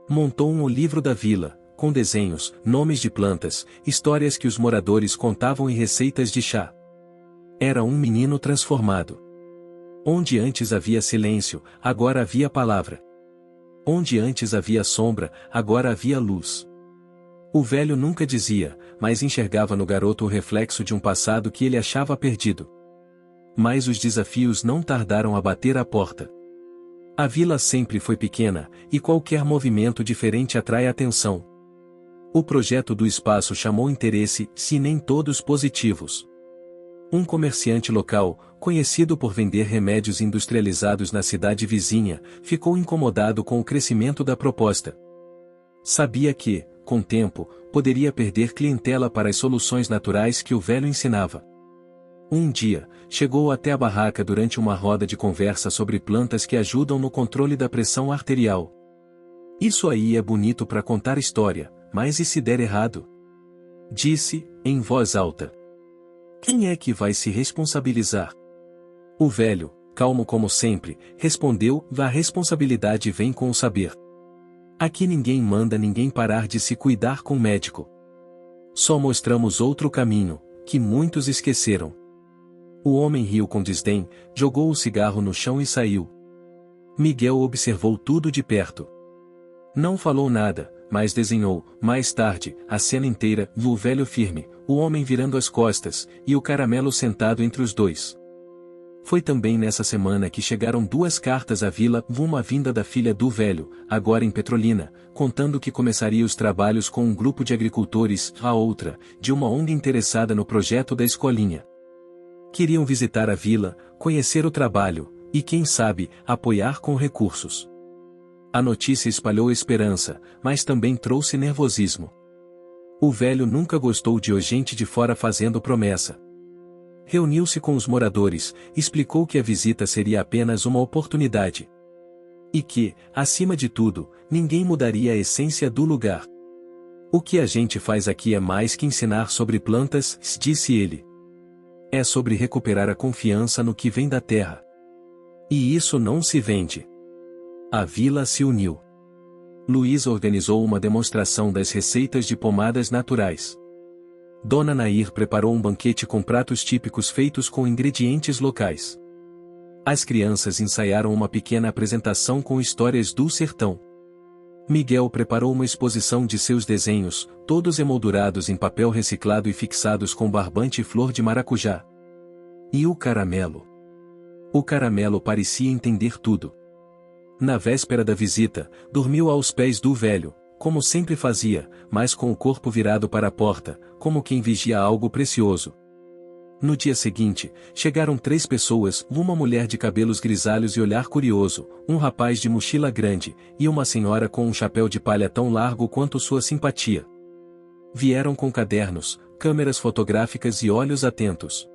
Montou um livro da vila, com desenhos, nomes de plantas, histórias que os moradores contavam e receitas de chá. Era um menino transformado. Onde antes havia silêncio, agora havia palavra. Onde antes havia sombra, agora havia luz. O velho nunca dizia, mas enxergava no garoto o reflexo de um passado que ele achava perdido. Mas os desafios não tardaram a bater à porta. A vila sempre foi pequena, e qualquer movimento diferente atrai atenção. O projeto do espaço chamou interesse, se nem todos positivos. Um comerciante local, conhecido por vender remédios industrializados na cidade vizinha, ficou incomodado com o crescimento da proposta. Sabia que, com o tempo, poderia perder clientela para as soluções naturais que o velho ensinava. Um dia, chegou até a barraca durante uma roda de conversa sobre plantas que ajudam no controle da pressão arterial. Isso aí é bonito para contar história, mas e se der errado? Disse, em voz alta. Quem é que vai se responsabilizar? O velho, calmo como sempre, respondeu: a responsabilidade vem com o saber. Aqui ninguém manda ninguém parar de se cuidar com o médico. Só mostramos outro caminho, que muitos esqueceram. O homem riu com desdém, jogou o cigarro no chão e saiu. Miguel observou tudo de perto. Não falou nada, mas desenhou, mais tarde, a cena inteira, o velho firme, o homem virando as costas, e o caramelo sentado entre os dois. Foi também nessa semana que chegaram 2 cartas à vila, uma vinda da filha do velho, agora em Petrolina, contando que começaria os trabalhos com um grupo de agricultores, a outra, de uma ONG interessada no projeto da escolinha. Queriam visitar a vila, conhecer o trabalho, e quem sabe, apoiar com recursos. A notícia espalhou esperança, mas também trouxe nervosismo. O velho nunca gostou de gente de fora fazendo promessa. Reuniu-se com os moradores, explicou que a visita seria apenas uma oportunidade. E que, acima de tudo, ninguém mudaria a essência do lugar. O que a gente faz aqui é mais que ensinar sobre plantas, disse ele. É sobre recuperar a confiança no que vem da terra. E isso não se vende. A vila se uniu. Luiz organizou uma demonstração das receitas de pomadas naturais. Dona Nair preparou um banquete com pratos típicos feitos com ingredientes locais. As crianças ensaiaram uma pequena apresentação com histórias do sertão. Miguel preparou uma exposição de seus desenhos, todos emoldurados em papel reciclado e fixados com barbante e flor de maracujá. E o caramelo? O caramelo parecia entender tudo. Na véspera da visita, dormiu aos pés do velho, como sempre fazia, mas com o corpo virado para a porta, como quem vigia algo precioso. No dia seguinte, chegaram 3 pessoas, uma mulher de cabelos grisalhos e olhar curioso, um rapaz de mochila grande, e uma senhora com um chapéu de palha tão largo quanto sua simpatia. Vieram com cadernos, câmeras fotográficas e olhos atentos.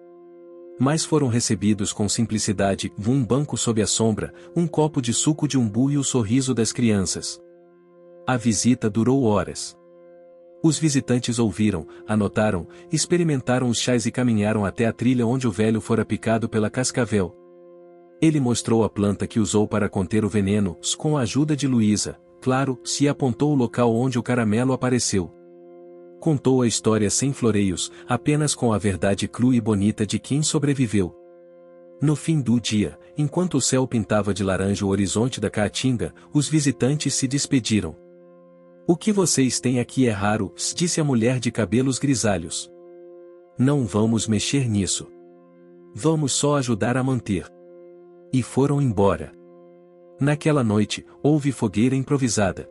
Mas foram recebidos com simplicidade, um banco sob a sombra, um copo de suco de umbu e o sorriso das crianças. A visita durou horas. Os visitantes ouviram, anotaram, experimentaram os chás e caminharam até a trilha onde o velho fora picado pela cascavel. Ele mostrou a planta que usou para conter o veneno, com a ajuda de Luísa, claro, se apontou o local onde o caramelo apareceu. Contou a história sem floreios, apenas com a verdade crua e bonita de quem sobreviveu. No fim do dia, enquanto o céu pintava de laranja o horizonte da caatinga, os visitantes se despediram. O que vocês têm aqui é raro, disse a mulher de cabelos grisalhos. Não vamos mexer nisso. Vamos só ajudar a manter. E foram embora. Naquela noite, houve fogueira improvisada.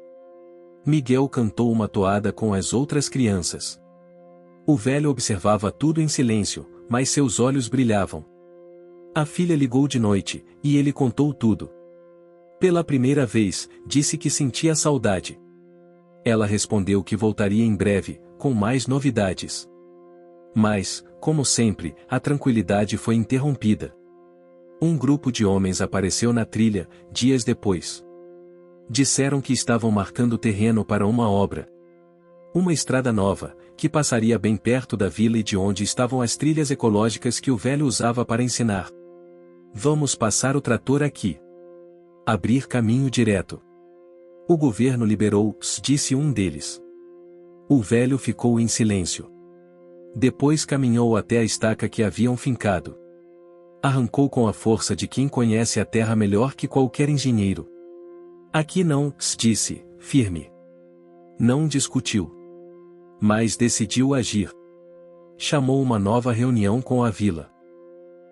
Miguel cantou uma toada com as outras crianças. O velho observava tudo em silêncio, mas seus olhos brilhavam. A filha ligou de noite, e ele contou tudo. Pela primeira vez, disse que sentia saudade. Ela respondeu que voltaria em breve, com mais novidades. Mas, como sempre, a tranquilidade foi interrompida. Um grupo de homens apareceu na trilha, dias depois. Disseram que estavam marcando terreno para uma obra. Uma estrada nova, que passaria bem perto da vila e de onde estavam as trilhas ecológicas que o velho usava para ensinar. Vamos passar o trator aqui. Abrir caminho direto. O governo liberou, disse um deles. O velho ficou em silêncio. Depois caminhou até a estaca que haviam fincado. Arrancou com a força de quem conhece a terra melhor que qualquer engenheiro. Aqui não, disse, firme. Não discutiu. Mas decidiu agir. Chamou uma nova reunião com a vila.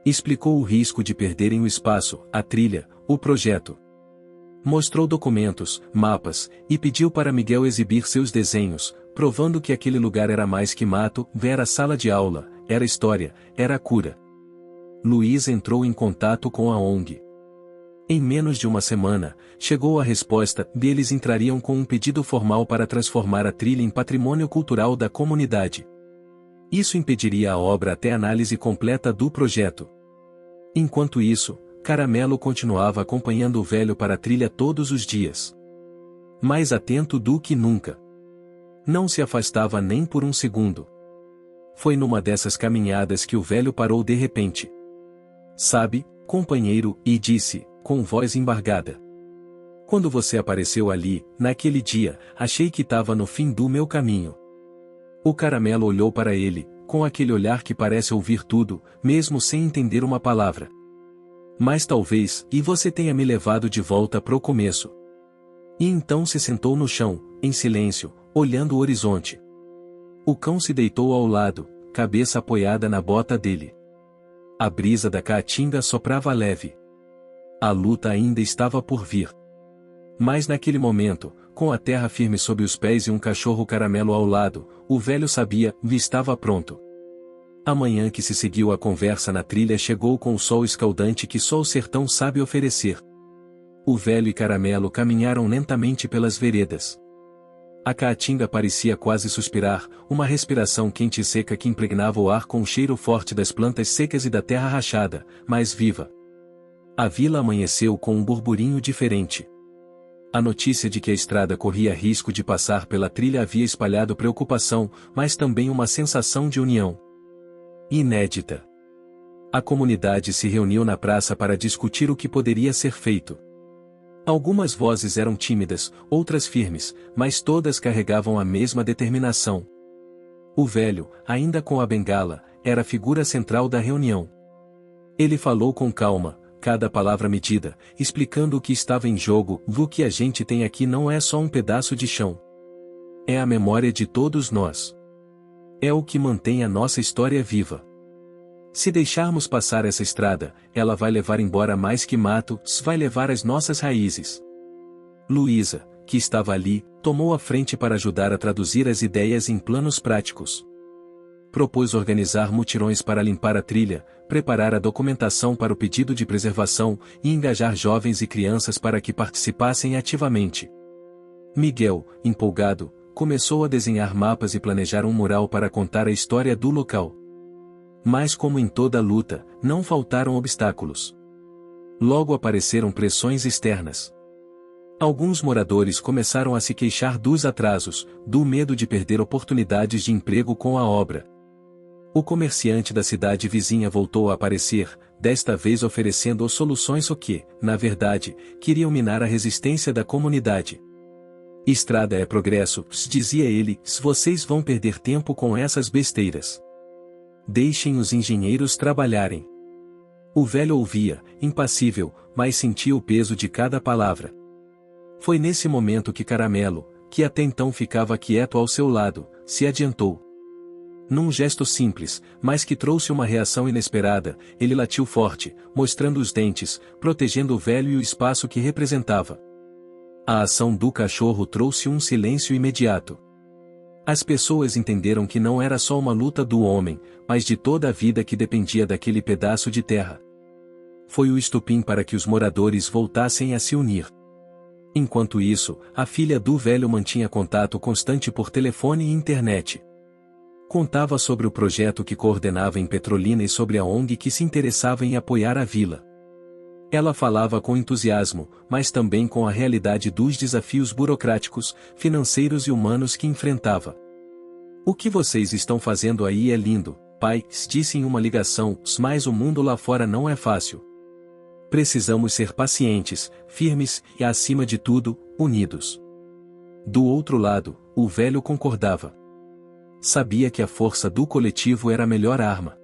Explicou o risco de perderem o espaço, a trilha, o projeto. Mostrou documentos, mapas, e pediu para Miguel exibir seus desenhos, provando que aquele lugar era mais que mato, era sala de aula, era história, era a cura. Luiz entrou em contato com a ONG. Em menos de uma semana, chegou a resposta, eles entrariam com um pedido formal para transformar a trilha em patrimônio cultural da comunidade. Isso impediria a obra até análise completa do projeto. Enquanto isso, Caramelo continuava acompanhando o velho para a trilha todos os dias. Mais atento do que nunca. Não se afastava nem por um segundo. Foi numa dessas caminhadas que o velho parou de repente. Sabe, companheiro, e disse, com voz embargada. Quando você apareceu ali, naquele dia, achei que estava no fim do meu caminho. O caramelo olhou para ele, com aquele olhar que parece ouvir tudo, mesmo sem entender uma palavra. Mas talvez, e você tenha me levado de volta pro começo. E então se sentou no chão, em silêncio, olhando o horizonte. O cão se deitou ao lado, cabeça apoiada na bota dele. A brisa da caatinga soprava leve. A luta ainda estava por vir. Mas naquele momento, com a terra firme sob os pés e um cachorro caramelo ao lado, o velho sabia, estava pronto. A manhã que se seguiu à conversa na trilha chegou com o sol escaldante que só o sertão sabe oferecer. O velho e caramelo caminharam lentamente pelas veredas. A caatinga parecia quase suspirar, uma respiração quente e seca que impregnava o ar com o cheiro forte das plantas secas e da terra rachada, mais viva. A vila amanheceu com um burburinho diferente. A notícia de que a estrada corria risco de passar pela trilha havia espalhado preocupação, mas também uma sensação de união inédita. A comunidade se reuniu na praça para discutir o que poderia ser feito. Algumas vozes eram tímidas, outras firmes, mas todas carregavam a mesma determinação. O velho, ainda com a bengala, era a figura central da reunião. Ele falou com calma, cada palavra medida, explicando o que estava em jogo. O que a gente tem aqui não é só um pedaço de chão. É a memória de todos nós. É o que mantém a nossa história viva. Se deixarmos passar essa estrada, ela vai levar embora mais que mato, vai levar as nossas raízes. Luísa, que estava ali, tomou a frente para ajudar a traduzir as ideias em planos práticos. Propôs organizar mutirões para limpar a trilha, preparar a documentação para o pedido de preservação e engajar jovens e crianças para que participassem ativamente. Miguel, empolgado, começou a desenhar mapas e planejar um mural para contar a história do local. Mas como em toda luta, não faltaram obstáculos. Logo apareceram pressões externas. Alguns moradores começaram a se queixar dos atrasos, do medo de perder oportunidades de emprego com a obra. O comerciante da cidade vizinha voltou a aparecer, desta vez oferecendo soluções que, na verdade, queriam minar a resistência da comunidade. Estrada é progresso, dizia ele, vocês vão perder tempo com essas besteiras. Deixem os engenheiros trabalharem. O velho ouvia, impassível, mas sentia o peso de cada palavra. Foi nesse momento que Caramelo, que até então ficava quieto ao seu lado, se adiantou. Num gesto simples, mas que trouxe uma reação inesperada, ele latiu forte, mostrando os dentes, protegendo o velho e o espaço que representava. A ação do cachorro trouxe um silêncio imediato. As pessoas entenderam que não era só uma luta do homem, mas de toda a vida que dependia daquele pedaço de terra. Foi o estopim para que os moradores voltassem a se unir. Enquanto isso, a filha do velho mantinha contato constante por telefone e internet. Contava sobre o projeto que coordenava em Petrolina e sobre a ONG que se interessava em apoiar a vila. Ela falava com entusiasmo, mas também com a realidade dos desafios burocráticos, financeiros e humanos que enfrentava. O que vocês estão fazendo aí é lindo, pai, disse em uma ligação, mas o mundo lá fora não é fácil. Precisamos ser pacientes, firmes e, acima de tudo, unidos. Do outro lado, o velho concordava. Sabia que a força do coletivo era a melhor arma.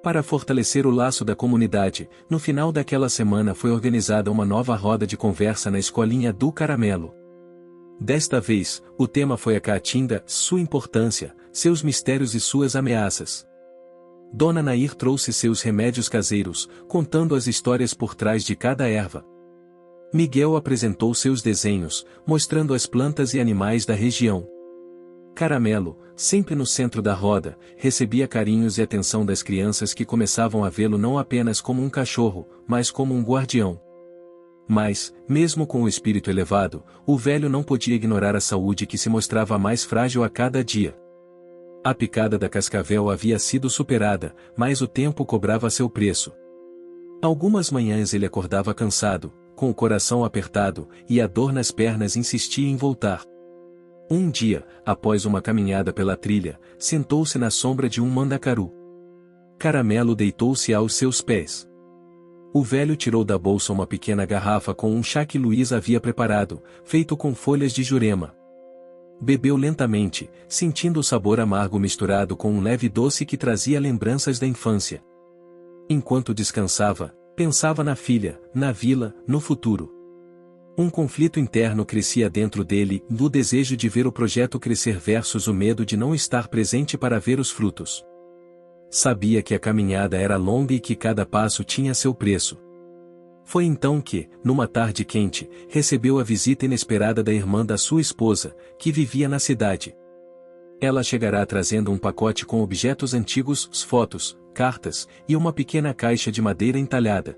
Para fortalecer o laço da comunidade, no final daquela semana foi organizada uma nova roda de conversa na escolinha do Caramelo. Desta vez, o tema foi a caatinga, sua importância, seus mistérios e suas ameaças. Dona Nair trouxe seus remédios caseiros, contando as histórias por trás de cada erva. Miguel apresentou seus desenhos, mostrando as plantas e animais da região. Caramelo, sempre no centro da roda, recebia carinhos e atenção das crianças que começavam a vê-lo não apenas como um cachorro, mas como um guardião. Mas, mesmo com o espírito elevado, o velho não podia ignorar a saúde que se mostrava mais frágil a cada dia. A picada da cascavel havia sido superada, mas o tempo cobrava seu preço. Algumas manhãs ele acordava cansado, com o coração apertado, e a dor nas pernas insistia em voltar. Um dia, após uma caminhada pela trilha, sentou-se na sombra de um mandacaru. Caramelo deitou-se aos seus pés. O velho tirou da bolsa uma pequena garrafa com um chá que Luísa havia preparado, feito com folhas de jurema. Bebeu lentamente, sentindo o sabor amargo misturado com um leve doce que trazia lembranças da infância. Enquanto descansava, pensava na filha, na vila, no futuro. Um conflito interno crescia dentro dele, do desejo de ver o projeto crescer versus o medo de não estar presente para ver os frutos. Sabia que a caminhada era longa e que cada passo tinha seu preço. Foi então que, numa tarde quente, recebeu a visita inesperada da irmã da sua esposa, que vivia na cidade. Ela chegará trazendo um pacote com objetos antigos, fotos, cartas, e uma pequena caixa de madeira entalhada.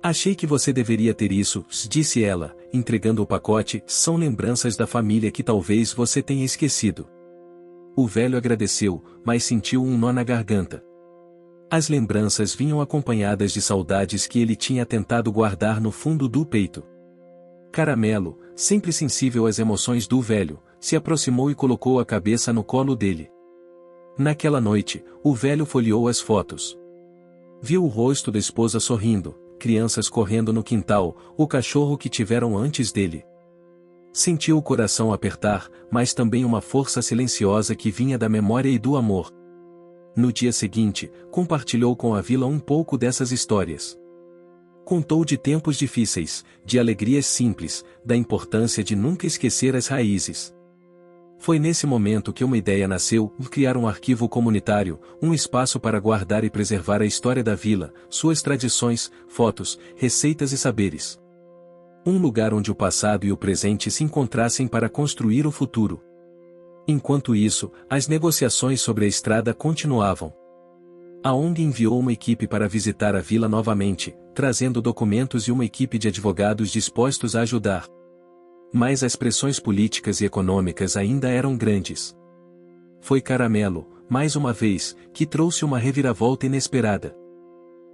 Achei que você deveria ter isso, disse ela, entregando o pacote, são lembranças da família que talvez você tenha esquecido. O velho agradeceu, mas sentiu um nó na garganta. As lembranças vinham acompanhadas de saudades que ele tinha tentado guardar no fundo do peito. Caramelo, sempre sensível às emoções do velho, se aproximou e colocou a cabeça no colo dele. Naquela noite, o velho folheou as fotos. Viu o rosto da esposa sorrindo, crianças correndo no quintal, o cachorro que tiveram antes dele. Sentiu o coração apertar, mas também uma força silenciosa que vinha da memória e do amor. No dia seguinte, compartilhou com a vila um pouco dessas histórias. Contou de tempos difíceis, de alegrias simples, da importância de nunca esquecer as raízes. Foi nesse momento que uma ideia nasceu: criar um arquivo comunitário, um espaço para guardar e preservar a história da vila, suas tradições, fotos, receitas e saberes. Um lugar onde o passado e o presente se encontrassem para construir o futuro. Enquanto isso, as negociações sobre a estrada continuavam. A ONG enviou uma equipe para visitar a vila novamente, trazendo documentos e uma equipe de advogados dispostos a ajudar. Mas as pressões políticas e econômicas ainda eram grandes. Foi Caramelo, mais uma vez, que trouxe uma reviravolta inesperada.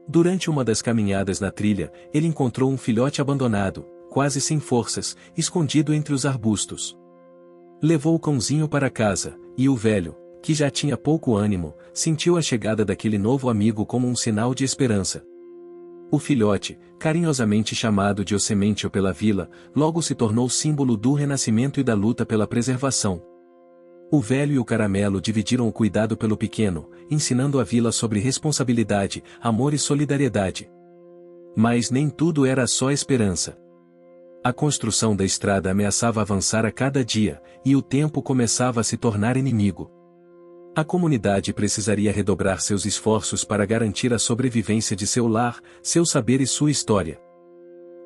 Durante uma das caminhadas na trilha, ele encontrou um filhote abandonado, quase sem forças, escondido entre os arbustos. Levou o cãozinho para casa, e o velho, que já tinha pouco ânimo, sentiu a chegada daquele novo amigo como um sinal de esperança. O filhote, carinhosamente chamado de O Sementio pela vila, logo se tornou símbolo do renascimento e da luta pela preservação. O velho e o Caramelo dividiram o cuidado pelo pequeno, ensinando a vila sobre responsabilidade, amor e solidariedade. Mas nem tudo era só esperança. A construção da estrada ameaçava avançar a cada dia, e o tempo começava a se tornar inimigo. A comunidade precisaria redobrar seus esforços para garantir a sobrevivência de seu lar, seu saber e sua história.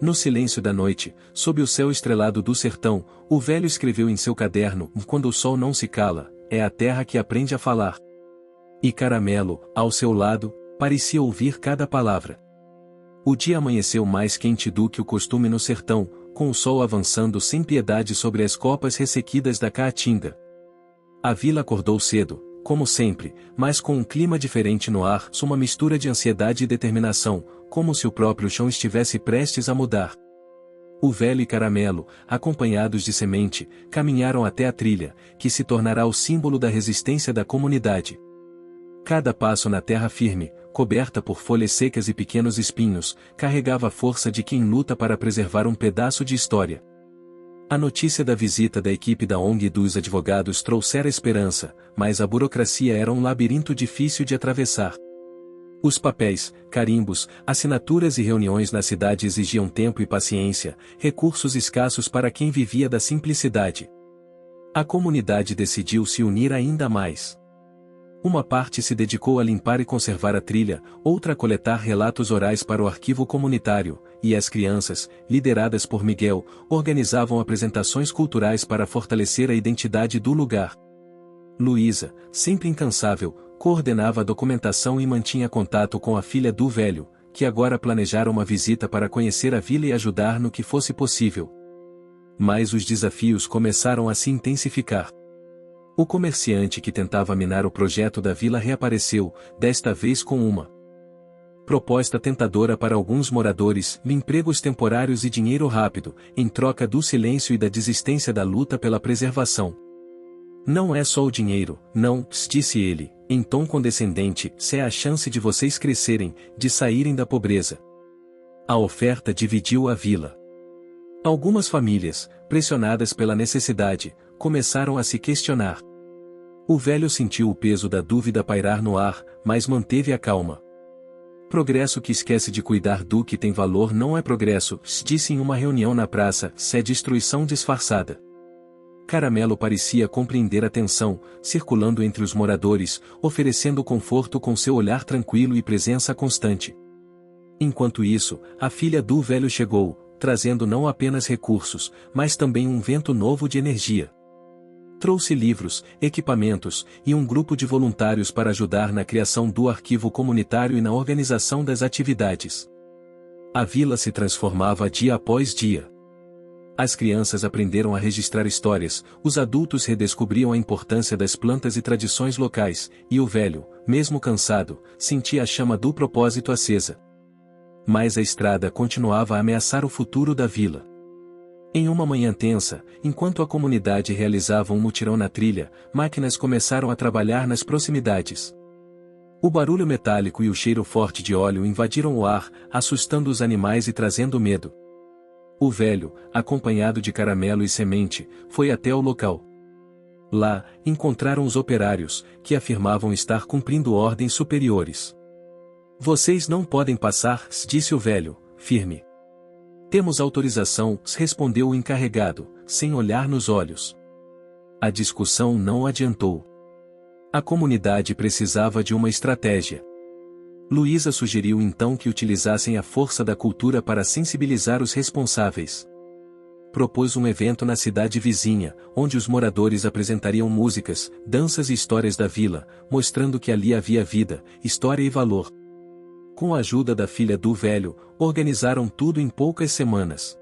No silêncio da noite, sob o céu estrelado do sertão, o velho escreveu em seu caderno: quando o sol não se cala, é a terra que aprende a falar. E Caramelo, ao seu lado, parecia ouvir cada palavra. O dia amanheceu mais quente do que o costume no sertão, com o sol avançando sem piedade sobre as copas ressequidas da caatinga. A vila acordou cedo, como sempre, mas com um clima diferente no ar, uma mistura de ansiedade e determinação, como se o próprio chão estivesse prestes a mudar. O velho e Caramelo, acompanhados de Semente, caminharam até a trilha, que se tornará o símbolo da resistência da comunidade. Cada passo na terra firme, coberta por folhas secas e pequenos espinhos, carregava a força de quem luta para preservar um pedaço de história. A notícia da visita da equipe da ONG e dos advogados trouxera esperança, mas a burocracia era um labirinto difícil de atravessar. Os papéis, carimbos, assinaturas e reuniões na cidade exigiam tempo e paciência, recursos escassos para quem vivia da simplicidade. A comunidade decidiu se unir ainda mais. Uma parte se dedicou a limpar e conservar a trilha, outra a coletar relatos orais para o arquivo comunitário, e as crianças, lideradas por Miguel, organizavam apresentações culturais para fortalecer a identidade do lugar. Luísa, sempre incansável, coordenava a documentação e mantinha contato com a filha do velho, que agora planejara uma visita para conhecer a vila e ajudar no que fosse possível. Mas os desafios começaram a se intensificar. O comerciante que tentava minar o projeto da vila reapareceu, desta vez com uma proposta tentadora para alguns moradores: empregos temporários e dinheiro rápido, em troca do silêncio e da desistência da luta pela preservação. Não é só o dinheiro, não, disse ele, em tom condescendente, se é a chance de vocês crescerem, de saírem da pobreza. A oferta dividiu a vila. Algumas famílias, pressionadas pela necessidade, começaram a se questionar. O velho sentiu o peso da dúvida pairar no ar, mas manteve a calma. Progresso que esquece de cuidar do que tem valor não é progresso, disse em uma reunião na praça, é destruição disfarçada. Caramelo parecia compreender a tensão, circulando entre os moradores, oferecendo conforto com seu olhar tranquilo e presença constante. Enquanto isso, a filha do velho chegou, trazendo não apenas recursos, mas também um vento novo de energia. Trouxe livros, equipamentos e um grupo de voluntários para ajudar na criação do arquivo comunitário e na organização das atividades. A vila se transformava dia após dia. As crianças aprenderam a registrar histórias, os adultos redescobriam a importância das plantas e tradições locais, e o velho, mesmo cansado, sentia a chama do propósito acesa. Mas a estrada continuava a ameaçar o futuro da vila. Em uma manhã tensa, enquanto a comunidade realizava um mutirão na trilha, máquinas começaram a trabalhar nas proximidades. O barulho metálico e o cheiro forte de óleo invadiram o ar, assustando os animais e trazendo medo. O velho, acompanhado de Caramelo e Semente, foi até o local. Lá, encontraram os operários, que afirmavam estar cumprindo ordens superiores. Vocês não podem passar, disse o velho, firme. Temos autorização, respondeu o encarregado, sem olhar nos olhos. A discussão não adiantou. A comunidade precisava de uma estratégia. Luísa sugeriu então que utilizassem a força da cultura para sensibilizar os responsáveis. Propôs um evento na cidade vizinha, onde os moradores apresentariam músicas, danças e histórias da vila, mostrando que ali havia vida, história e valor. Com a ajuda da filha do velho, organizaram tudo em poucas semanas.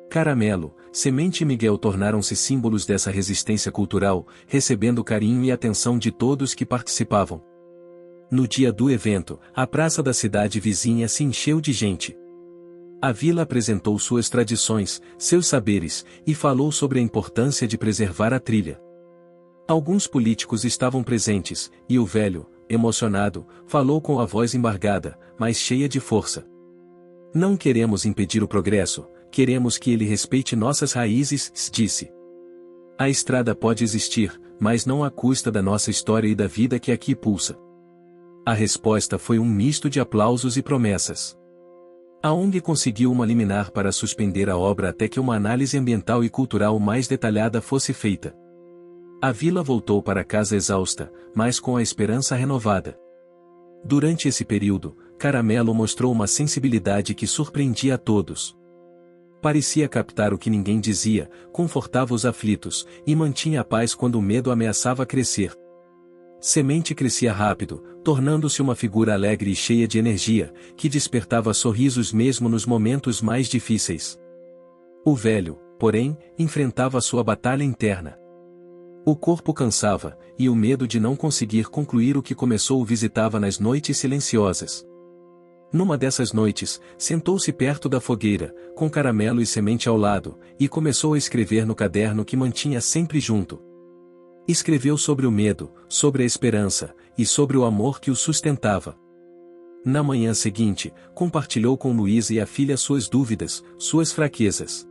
Caramelo, Semente e Miguel tornaram-se símbolos dessa resistência cultural, recebendo carinho e atenção de todos que participavam. No dia do evento, a praça da cidade vizinha se encheu de gente. A vila apresentou suas tradições, seus saberes, e falou sobre a importância de preservar a trilha. Alguns políticos estavam presentes, e o velho, emocionado, falou com a voz embargada, mas cheia de força. Não queremos impedir o progresso, queremos que ele respeite nossas raízes, disse. A estrada pode existir, mas não à custa da nossa história e da vida que aqui pulsa. A resposta foi um misto de aplausos e promessas. A ONG conseguiu uma liminar para suspender a obra até que uma análise ambiental e cultural mais detalhada fosse feita. A vila voltou para casa exausta, mas com a esperança renovada. Durante esse período, Caramelo mostrou uma sensibilidade que surpreendia a todos. Parecia captar o que ninguém dizia, confortava os aflitos, e mantinha a paz quando o medo ameaçava crescer. Semente crescia rápido, tornando-se uma figura alegre e cheia de energia, que despertava sorrisos mesmo nos momentos mais difíceis. O velho, porém, enfrentava sua batalha interna. O corpo cansava, e o medo de não conseguir concluir o que começou o visitava nas noites silenciosas. Numa dessas noites, sentou-se perto da fogueira, com Caramelo e Semente ao lado, e começou a escrever no caderno que mantinha sempre junto. Escreveu sobre o medo, sobre a esperança, e sobre o amor que o sustentava. Na manhã seguinte, compartilhou com Luísa e a filha suas dúvidas, suas fraquezas.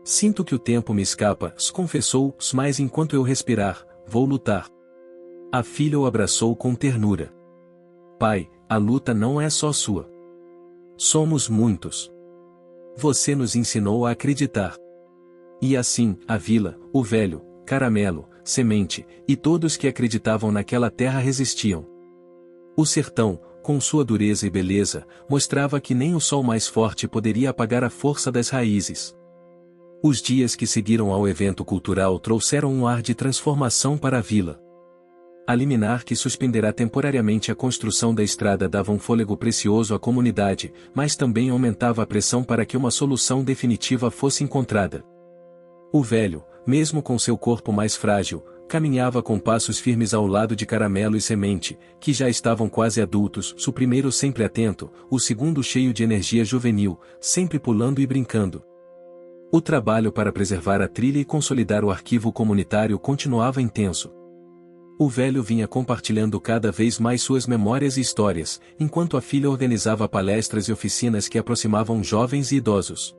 Sinto que o tempo me escapa, confessou, mas enquanto eu respirar, vou lutar. A filha o abraçou com ternura. Pai, a luta não é só sua. Somos muitos. Você nos ensinou a acreditar. E assim, a vila, o velho, Caramelo, Semente, e todos que acreditavam naquela terra resistiam. O sertão, com sua dureza e beleza, mostrava que nem o sol mais forte poderia apagar a força das raízes. Os dias que seguiram ao evento cultural trouxeram um ar de transformação para a vila. A liminar que suspenderá temporariamente a construção da estrada dava um fôlego precioso à comunidade, mas também aumentava a pressão para que uma solução definitiva fosse encontrada. O velho, mesmo com seu corpo mais frágil, caminhava com passos firmes ao lado de Caramelo e Semente, que já estavam quase adultos, o primeiro sempre atento, o segundo cheio de energia juvenil, sempre pulando e brincando. O trabalho para preservar a trilha e consolidar o arquivo comunitário continuava intenso. O velho vinha compartilhando cada vez mais suas memórias e histórias, enquanto a filha organizava palestras e oficinas que aproximavam jovens e idosos.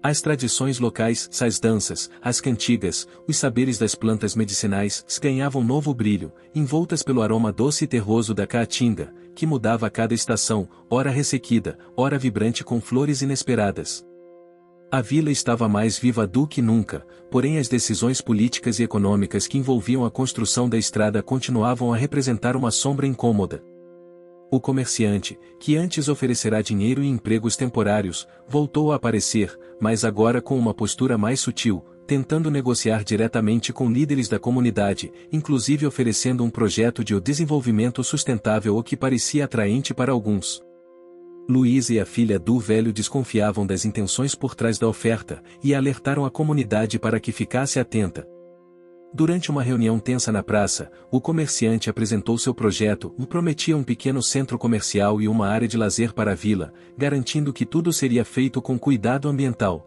As tradições locais, as danças, as cantigas, os saberes das plantas medicinais ganhavam novo brilho, envoltas pelo aroma doce e terroso da caatinga, que mudava a cada estação, ora ressequida, ora vibrante com flores inesperadas. A vila estava mais viva do que nunca, porém as decisões políticas e econômicas que envolviam a construção da estrada continuavam a representar uma sombra incômoda. O comerciante, que antes oferecerá dinheiro e empregos temporários, voltou a aparecer, mas agora com uma postura mais sutil, tentando negociar diretamente com líderes da comunidade, inclusive oferecendo um projeto de desenvolvimento sustentável o que parecia atraente para alguns. Luísa e a filha do velho desconfiavam das intenções por trás da oferta, e alertaram a comunidade para que ficasse atenta. Durante uma reunião tensa na praça, o comerciante apresentou seu projeto e prometia um pequeno centro comercial e uma área de lazer para a vila, garantindo que tudo seria feito com cuidado ambiental.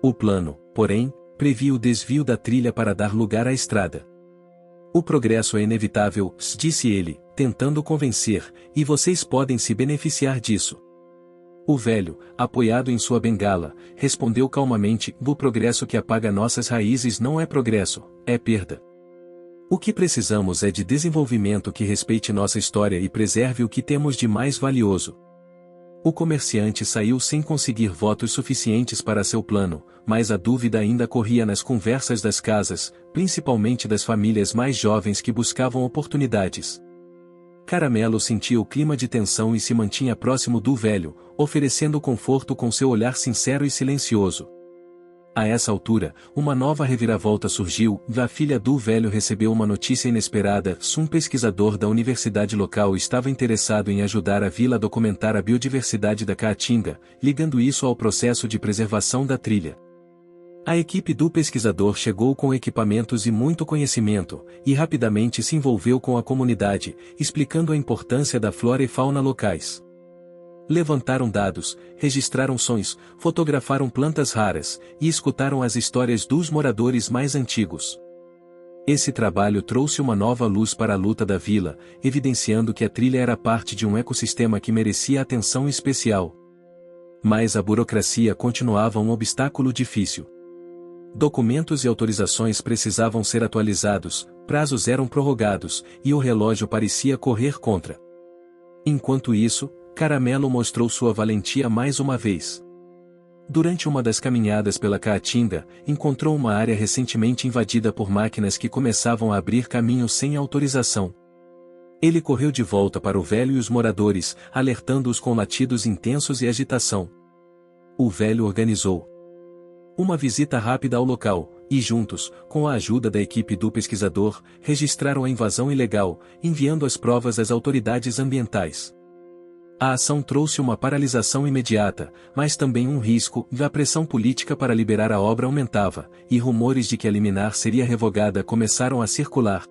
O plano, porém, previa o desvio da trilha para dar lugar à estrada. O progresso é inevitável, disse ele, tentando convencer, e vocês podem se beneficiar disso. O velho, apoiado em sua bengala, respondeu calmamente: o progresso que apaga nossas raízes não é progresso, é perda. O que precisamos é de desenvolvimento que respeite nossa história e preserve o que temos de mais valioso. O comerciante saiu sem conseguir votos suficientes para seu plano, mas a dúvida ainda corria nas conversas das casas, principalmente das famílias mais jovens que buscavam oportunidades. Caramelo sentia o clima de tensão e se mantinha próximo do velho, oferecendo conforto com seu olhar sincero e silencioso. A essa altura, uma nova reviravolta surgiu, a filha do velho recebeu uma notícia inesperada: um pesquisador da universidade local estava interessado em ajudar a vila a documentar a biodiversidade da caatinga, ligando isso ao processo de preservação da trilha. A equipe do pesquisador chegou com equipamentos e muito conhecimento, e rapidamente se envolveu com a comunidade, explicando a importância da flora e fauna locais. Levantaram dados, registraram sons, fotografaram plantas raras, e escutaram as histórias dos moradores mais antigos. Esse trabalho trouxe uma nova luz para a luta da vila, evidenciando que a trilha era parte de um ecossistema que merecia atenção especial. Mas a burocracia continuava um obstáculo difícil. Documentos e autorizações precisavam ser atualizados, prazos eram prorrogados, e o relógio parecia correr contra. Enquanto isso, Caramelo mostrou sua valentia mais uma vez. Durante uma das caminhadas pela caatinga, encontrou uma área recentemente invadida por máquinas que começavam a abrir caminho sem autorização. Ele correu de volta para o velho e os moradores, alertando-os com latidos intensos e agitação. O velho organizou uma visita rápida ao local, e juntos, com a ajuda da equipe do pesquisador, registraram a invasão ilegal, enviando as provas às autoridades ambientais. A ação trouxe uma paralisação imediata, mas também um risco: a pressão política para liberar a obra aumentava, e rumores de que a liminar seria revogada começaram a circular.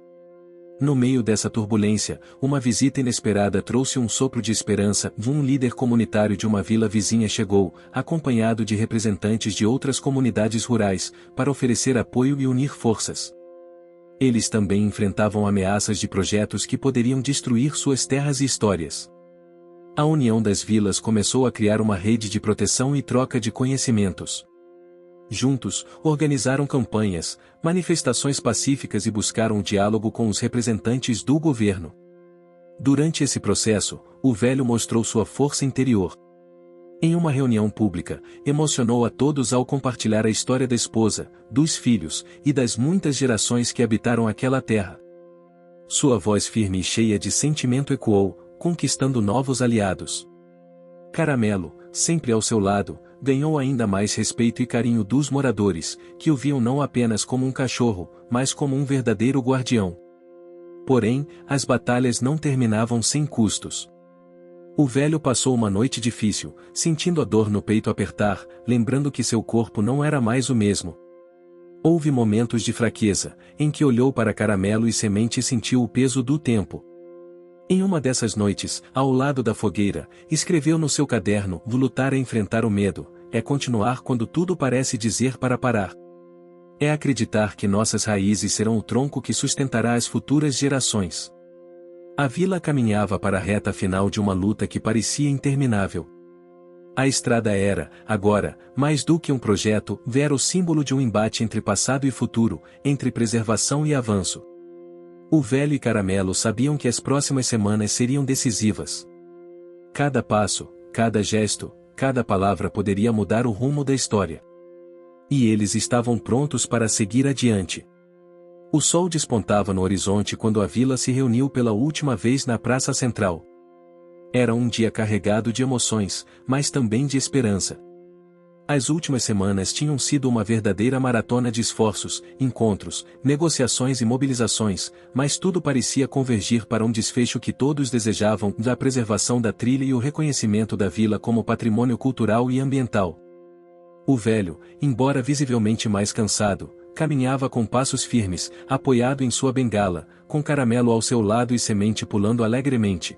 No meio dessa turbulência, uma visita inesperada trouxe um sopro de esperança. Um líder comunitário de uma vila vizinha chegou, acompanhado de representantes de outras comunidades rurais, para oferecer apoio e unir forças. Eles também enfrentavam ameaças de projetos que poderiam destruir suas terras e histórias. A união das vilas começou a criar uma rede de proteção e troca de conhecimentos. Juntos, organizaram campanhas, manifestações pacíficas e buscaram o diálogo com os representantes do governo. Durante esse processo, o velho mostrou sua força interior. Em uma reunião pública, emocionou a todos ao compartilhar a história da esposa, dos filhos, e das muitas gerações que habitaram aquela terra. Sua voz firme e cheia de sentimento ecoou, conquistando novos aliados. Caramelo, sempre ao seu lado, ganhou ainda mais respeito e carinho dos moradores, que o viam não apenas como um cachorro, mas como um verdadeiro guardião. Porém, as batalhas não terminavam sem custos. O velho passou uma noite difícil, sentindo a dor no peito apertar, lembrando que seu corpo não era mais o mesmo. Houve momentos de fraqueza, em que olhou para Caramelo e Semente e sentiu o peso do tempo. Em uma dessas noites, ao lado da fogueira, escreveu no seu caderno: lutar é enfrentar o medo, é continuar quando tudo parece dizer para parar. É acreditar que nossas raízes serão o tronco que sustentará as futuras gerações. A vila caminhava para a reta final de uma luta que parecia interminável. A estrada era, agora, mais do que um projeto, era o símbolo de um embate entre passado e futuro, entre preservação e avanço. O velho e Caramelo sabiam que as próximas semanas seriam decisivas. Cada passo, cada gesto, cada palavra poderia mudar o rumo da história. E eles estavam prontos para seguir adiante. O sol despontava no horizonte quando a vila se reuniu pela última vez na Praça Central. Era um dia carregado de emoções, mas também de esperança. As últimas semanas tinham sido uma verdadeira maratona de esforços, encontros, negociações e mobilizações, mas tudo parecia convergir para um desfecho que todos desejavam: a preservação da trilha e o reconhecimento da vila como patrimônio cultural e ambiental. O velho, embora visivelmente mais cansado, caminhava com passos firmes, apoiado em sua bengala, com Caramelo ao seu lado e Semente pulando alegremente.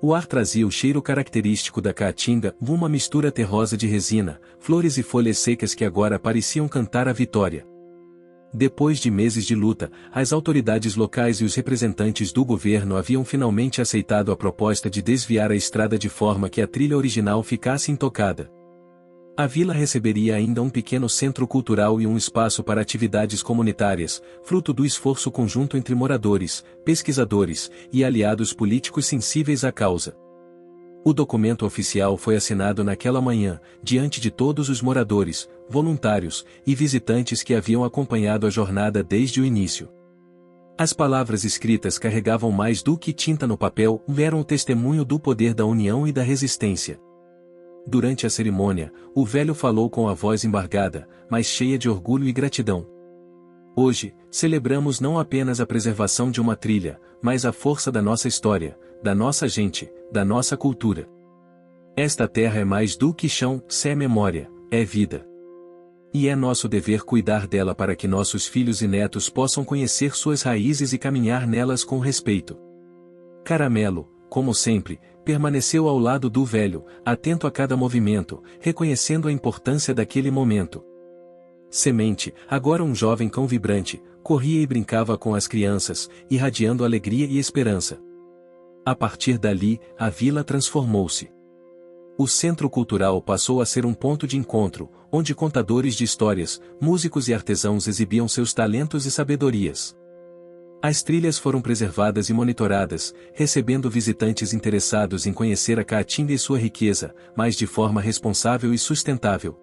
O ar trazia o cheiro característico da caatinga, uma mistura terrosa de resina, flores e folhas secas que agora pareciam cantar a vitória. Depois de meses de luta, as autoridades locais e os representantes do governo haviam finalmente aceitado a proposta de desviar a estrada de forma que a trilha original ficasse intocada. A vila receberia ainda um pequeno centro cultural e um espaço para atividades comunitárias, fruto do esforço conjunto entre moradores, pesquisadores e aliados políticos sensíveis à causa. O documento oficial foi assinado naquela manhã, diante de todos os moradores, voluntários e visitantes que haviam acompanhado a jornada desde o início. As palavras escritas carregavam mais do que tinta no papel, eram o testemunho do poder da união e da resistência. Durante a cerimônia, o velho falou com a voz embargada, mas cheia de orgulho e gratidão. Hoje, celebramos não apenas a preservação de uma trilha, mas a força da nossa história, da nossa gente, da nossa cultura. Esta terra é mais do que chão, é memória, é vida. E é nosso dever cuidar dela para que nossos filhos e netos possam conhecer suas raízes e caminhar nelas com respeito. Caramelo, como sempre, permaneceu ao lado do velho, atento a cada movimento, reconhecendo a importância daquele momento. Semente, agora um jovem cão vibrante, corria e brincava com as crianças, irradiando alegria e esperança. A partir dali, a vila transformou-se. O centro cultural passou a ser um ponto de encontro, onde contadores de histórias, músicos e artesãos exibiam seus talentos e sabedorias. As trilhas foram preservadas e monitoradas, recebendo visitantes interessados em conhecer a caatinga e sua riqueza, mas de forma responsável e sustentável.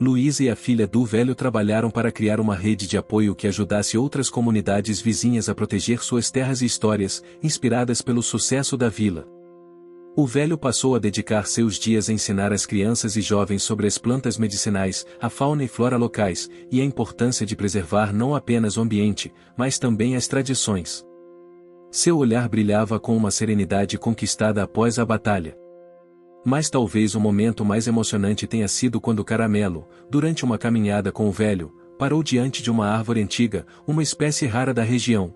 Luísa e a filha do velho trabalharam para criar uma rede de apoio que ajudasse outras comunidades vizinhas a proteger suas terras e histórias, inspiradas pelo sucesso da vila. O velho passou a dedicar seus dias a ensinar as crianças e jovens sobre as plantas medicinais, a fauna e flora locais, e a importância de preservar não apenas o ambiente, mas também as tradições. Seu olhar brilhava com uma serenidade conquistada após a batalha. Mas talvez o momento mais emocionante tenha sido quando Caramelo, durante uma caminhada com o velho, parou diante de uma árvore antiga, uma espécie rara da região.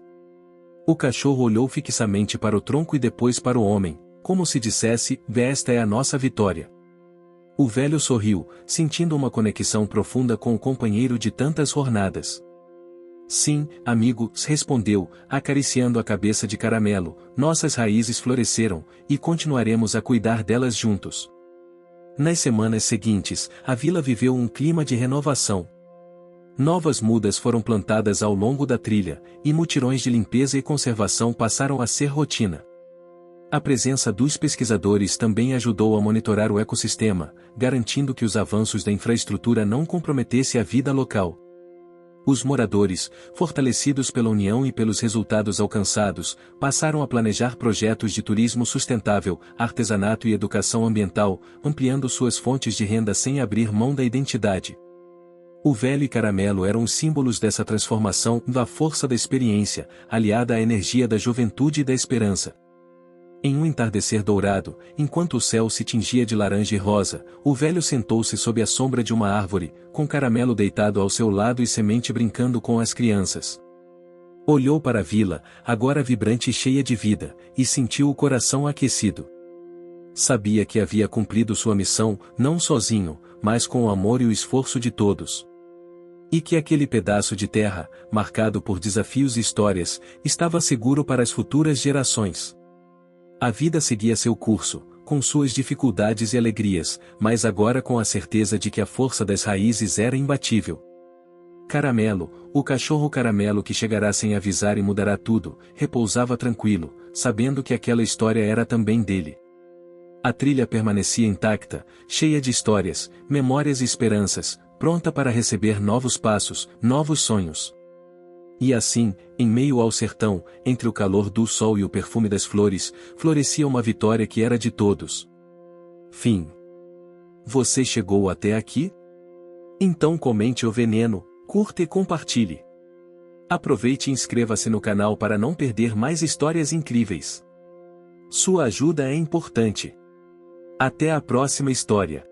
O cachorro olhou fixamente para o tronco e depois para o homem, como se dissesse: esta é a nossa vitória. O velho sorriu, sentindo uma conexão profunda com o companheiro de tantas jornadas. Sim, amigo, respondeu, acariciando a cabeça de Caramelo, nossas raízes floresceram, e continuaremos a cuidar delas juntos. Nas semanas seguintes, a vila viveu um clima de renovação. Novas mudas foram plantadas ao longo da trilha, e mutirões de limpeza e conservação passaram a ser rotina. A presença dos pesquisadores também ajudou a monitorar o ecossistema, garantindo que os avanços da infraestrutura não comprometessem a vida local. Os moradores, fortalecidos pela união e pelos resultados alcançados, passaram a planejar projetos de turismo sustentável, artesanato e educação ambiental, ampliando suas fontes de renda sem abrir mão da identidade. O velho e Caramelo eram os símbolos dessa transformação, da força da experiência, aliada à energia da juventude e da esperança. Em um entardecer dourado, enquanto o céu se tingia de laranja e rosa, o velho sentou-se sob a sombra de uma árvore, com Caramelo deitado ao seu lado e Semente brincando com as crianças. Olhou para a vila, agora vibrante e cheia de vida, e sentiu o coração aquecido. Sabia que havia cumprido sua missão, não sozinho, mas com o amor e o esforço de todos. E que aquele pedaço de terra, marcado por desafios e histórias, estava seguro para as futuras gerações. A vida seguia seu curso, com suas dificuldades e alegrias, mas agora com a certeza de que a força das raízes era imbatível. Caramelo, o cachorro caramelo que chegará sem avisar e mudará tudo, repousava tranquilo, sabendo que aquela história era também dele. A trilha permanecia intacta, cheia de histórias, memórias e esperanças, pronta para receber novos passos, novos sonhos. E assim, em meio ao sertão, entre o calor do sol e o perfume das flores, florescia uma vitória que era de todos. Fim. Você chegou até aqui? Então comente o veneno, curta e compartilhe. Aproveite e inscreva-se no canal para não perder mais histórias incríveis. Sua ajuda é importante. Até a próxima história.